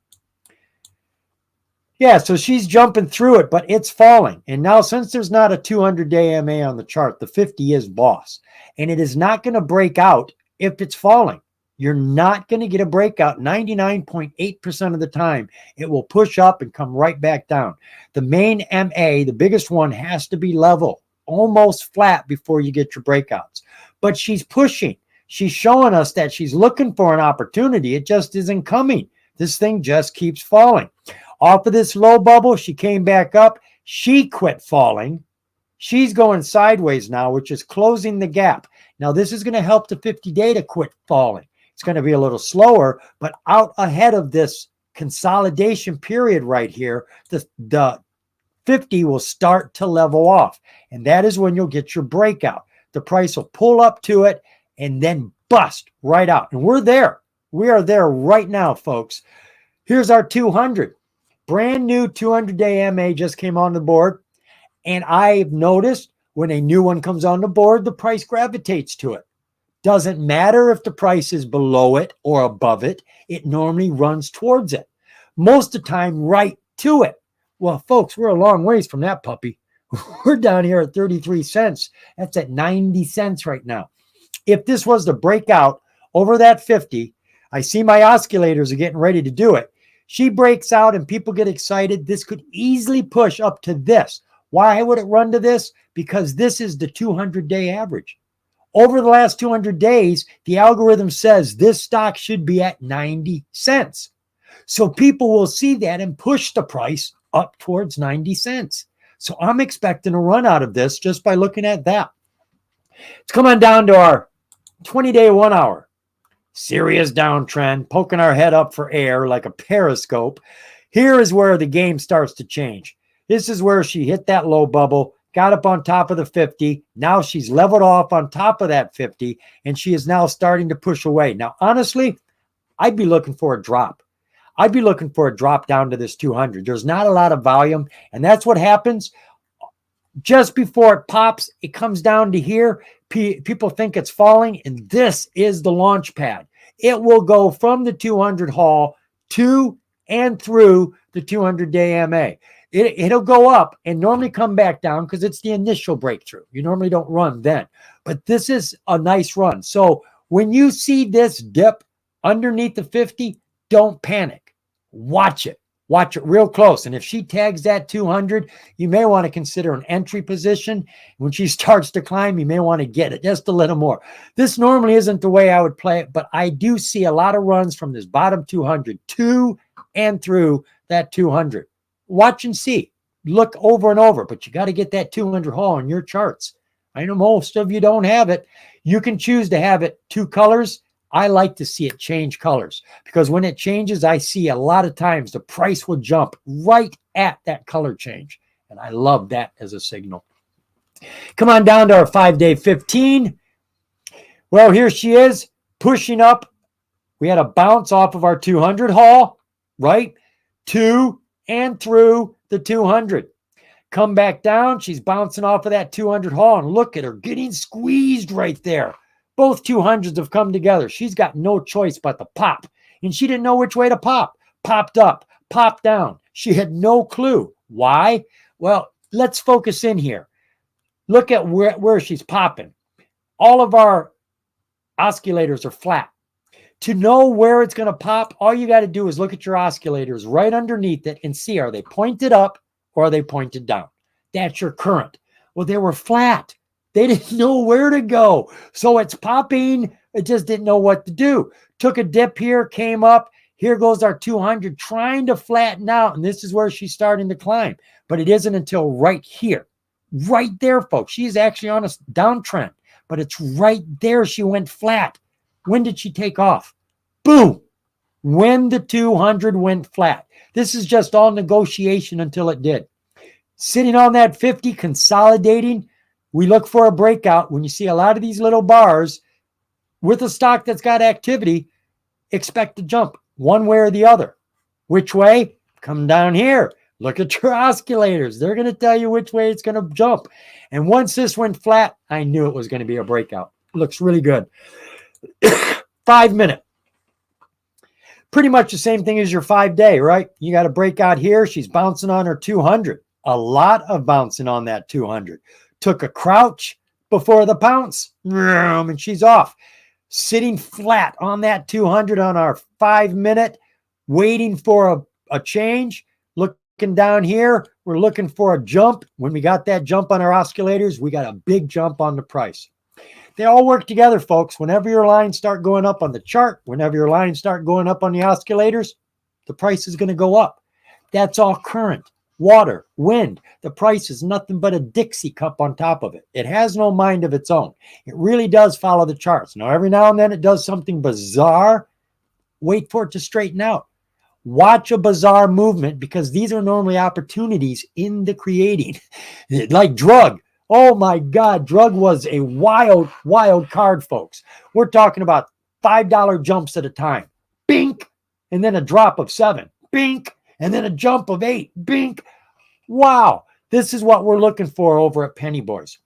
Yeah, so she's jumping through it, but it's falling. And now since there's not a 200-day MA on the chart, the 50 is boss. And it is not going to break out if it's falling. You're not going to get a breakout 99.8% of the time. It will push up and come right back down. The main MA, the biggest one, has to be level, almost flat before you get your breakouts. But she's pushing. She's showing us that she's looking for an opportunity. It just isn't coming. This thing just keeps falling. Off of this low bubble, she came back up. She quit falling. She's going sideways now, which is closing the gap. Now, this is going to help the 50-day to quit falling. It's going to be a little slower, but out ahead of this consolidation period right here, the 50 will start to level off. And that is when you'll get your breakout. The price will pull up to it and then bust right out. And we're there. We are there right now, folks. Here's our 200. Brand new 200-day MA just came on the board. And I've noticed when a new one comes on the board, the price gravitates to it. Doesn't matter if the price is below it or above it. It normally runs towards it. Most of the time, right to it. Well, folks, we're a long ways from that puppy. We're down here at 33 cents. That's at 90 cents right now. If this was to break out over that 50, I see my oscillators are getting ready to do it. She breaks out and people get excited. This could easily push up to this. Why would it run to this? Because this is the 200-day average. Over the last 200 days, the algorithm says this stock should be at 90 cents. So people will see that and push the price up towards 90 cents. So I'm expecting a run out of this just by looking at that. Let's come on down to our 20-day 1 hour. Serious downtrend, poking our head up for air like a periscope. Here is where the game starts to change. This is where she hit that low bubble, got up on top of the 50. Now she's leveled off on top of that 50, and she is now starting to push away. Now, honestly, I'd be looking for a drop. I'd be looking for a drop down to this 200. There's not a lot of volume, and that's what happens. Just before it pops, it comes down to here. People think it's falling, and this is the launch pad. It will go from the 200 haul to and through the 200-day MA. It'll go up and normally come back down because it's the initial breakthrough. You normally don't run then, but this is a nice run. So when you see this dip underneath the 50, don't panic. Watch it. Watch it real close. And if she tags that 200, you may want to consider an entry position. When she starts to climb, you may want to get it just a little more. This normally isn't the way I would play it, but I do see a lot of runs from this bottom 200 to and through that 200. Watch and see. Look over and over, but you got to get that 200 haul on your charts. I know most of you don't have it. You can choose to have it 2 colors. I like to see it change colors because when it changes, I see a lot of times the price will jump right at that color change. And I love that as a signal. Come on down to our 5-day 15. Well, here she is pushing up. We had a bounce off of our 200 haul, right? To and through the 200. Come back down. She's bouncing off of that 200 haul, and look at her getting squeezed right there. Both 200s have come together. She's got no choice but to pop, and she didn't know which way to pop. Popped up, popped down. She had no clue. Why? Well, let's focus in here. Look at where she's popping. All of our oscillators are flat. To know where it's going to pop, all you got to do is look at your oscillators right underneath it and see, are they pointed up or are they pointed down? That's your current. Well, they were flat. They didn't know where to go. So it's popping. It just didn't know what to do. Took a dip here, came up. Here goes our 200 trying to flatten out. And this is where she's starting to climb. But it isn't until right here. Right there, folks. She's actually on a downtrend. But it's right there she went flat. When did she take off? Boom. When the 200 went flat. This is just all negotiation until it did. Sitting on that 50, consolidating, we look for a breakout. When you see a lot of these little bars with a stock that's got activity, expect to jump one way or the other. Which way? Come down here. Look at your oscillators. They're going to tell you which way it's going to jump. And once this went flat, I knew it was going to be a breakout. It looks really good. 5 minute. Pretty much the same thing as your 5-day, right? You got a breakout here. She's bouncing on her 200. A lot of bouncing on that 200. Took a crouch before the pounce, and she's off. Sitting flat on that 200 on our 5 minute, waiting for a change. Looking down here, we're looking for a jump. When we got that jump on our oscillators, we got a big jump on the price. They all work together, folks. Whenever your lines start going up on the chart, whenever your lines start going up on the oscillators, the price is going to go up. That's all current, water, wind. The price is nothing but a Dixie cup on top of it. It has no mind of its own. It really does follow the charts. Now, every now and then it does something bizarre. Wait for it to straighten out. Watch a bizarre movement, because these are normally opportunities in the creating. Like drug. Oh my God, drug was a wild, wild card, folks. We're talking about $5 jumps at a time. Bink, and then a drop of 7. Bink, and then a jump of 8. Bink. Wow, this is what we're looking for over at Penny Boys.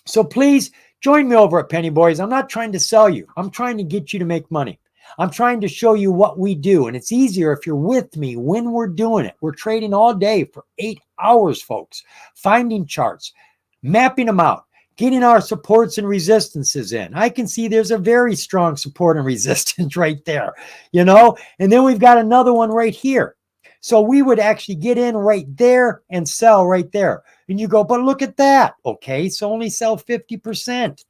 So please join me over at Penny Boys. I'm not trying to sell you. I'm trying to get you to make money. I'm trying to show you what we do, and it's easier if you're with me when we're doing it. We're trading all day for 8 hours, folks, finding charts, mapping them out, getting our supports and resistances in. I can see there's a very strong support and resistance right there, and then we've got another one right here. So we would actually get in right there and sell right there. And you go, but look at that. Okay, so only sell 50%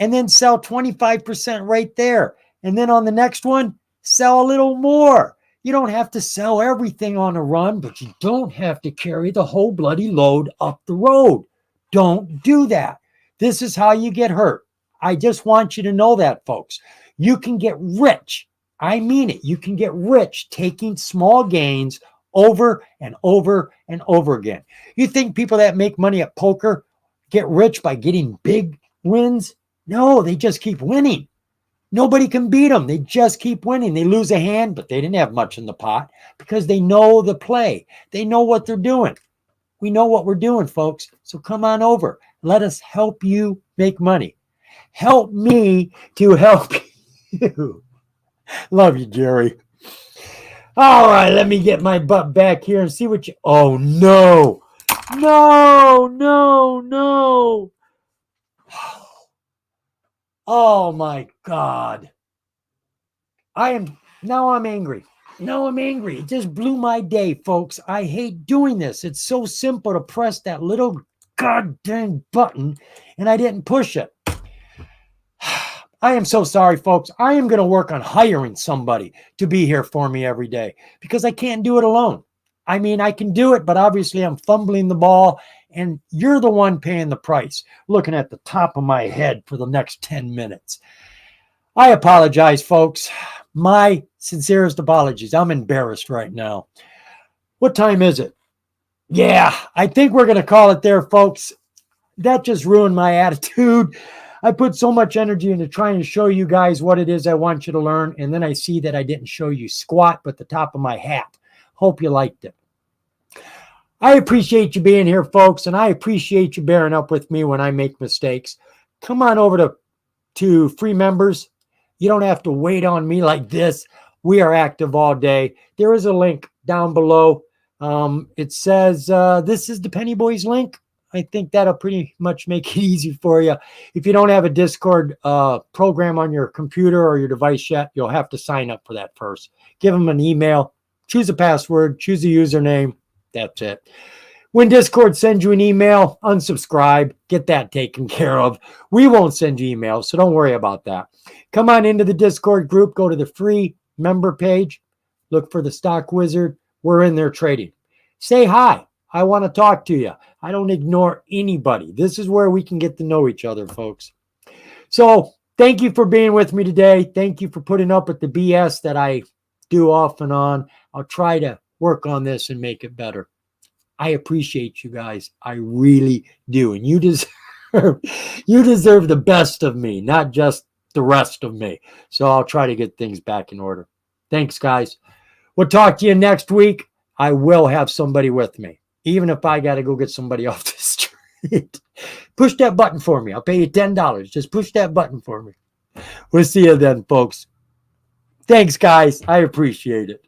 and then sell 25% right there. And then on the next one, sell a little more. You don't have to sell everything on a run, but you don't have to carry the whole bloody load up the road. Don't do that. This is how you get hurt. I just want you to know that, folks. You can get rich. I mean it. You can get rich taking small gains over and over and over again. You think people that make money at poker get rich by getting big wins? No, they just keep winning. Nobody can beat them. They just keep winning. They lose a hand, but they didn't have much in the pot because they know the play. They know what they're doing. We know what we're doing, folks. So come on over. Let us help you make money. Help me to help you. Love you, Jerry. All right, let me get my butt back here and see what you... Oh, no. No, no, no. Oh, my God. Now I'm angry. Now I'm angry. It just blew my day, folks. I hate doing this. It's so simple to press that little goddamn button, and I didn't push it. I am so sorry, folks. I am going to work on hiring somebody to be here for me every day because I can't do it alone. I mean, I can do it, but obviously I'm fumbling the ball, and you're the one paying the price, looking at the top of my head for the next 10 minutes. I apologize, folks. My sincerest apologies. I'm embarrassed right now. What time is it? Yeah, I think we're going to call it there, folks. That just ruined my attitude. I put so much energy into trying to show you guys what it is I want you to learn, and then I see that I didn't show you squat but the top of my hat. Hope you liked it. I appreciate you being here, folks, and I appreciate you bearing up with me when I make mistakes. Come on over to free members. You don't have to wait on me like this. We are active all day. There is a link down below. It says this is the Penny Boys link. I think that'll pretty much make it easy for you. If you don't have a Discord program on your computer or your device yet, you'll have to sign up for that first. Give them an email, choose a password, choose a username. That's it. When Discord sends you an email, unsubscribe. Get that taken care of. We won't send you emails, so don't worry about that. Come on into the Discord group. Go to the free member page. Look for the Stock Wizard. We're in there trading. Say hi. I want to talk to you. I don't ignore anybody. This is where we can get to know each other, folks. So thank you for being with me today. Thank you for putting up with the BS that I do off and on. I'll try to work on this and make it better. I appreciate you guys. I really do. And you deserve the best of me, not just the rest of me. So I'll try to get things back in order. Thanks, guys. We'll talk to you next week. I will have somebody with me, even if I got to go get somebody off the street. Push that button for me. I'll pay you $10. Just push that button for me. We'll see you then, folks. Thanks, guys. I appreciate it.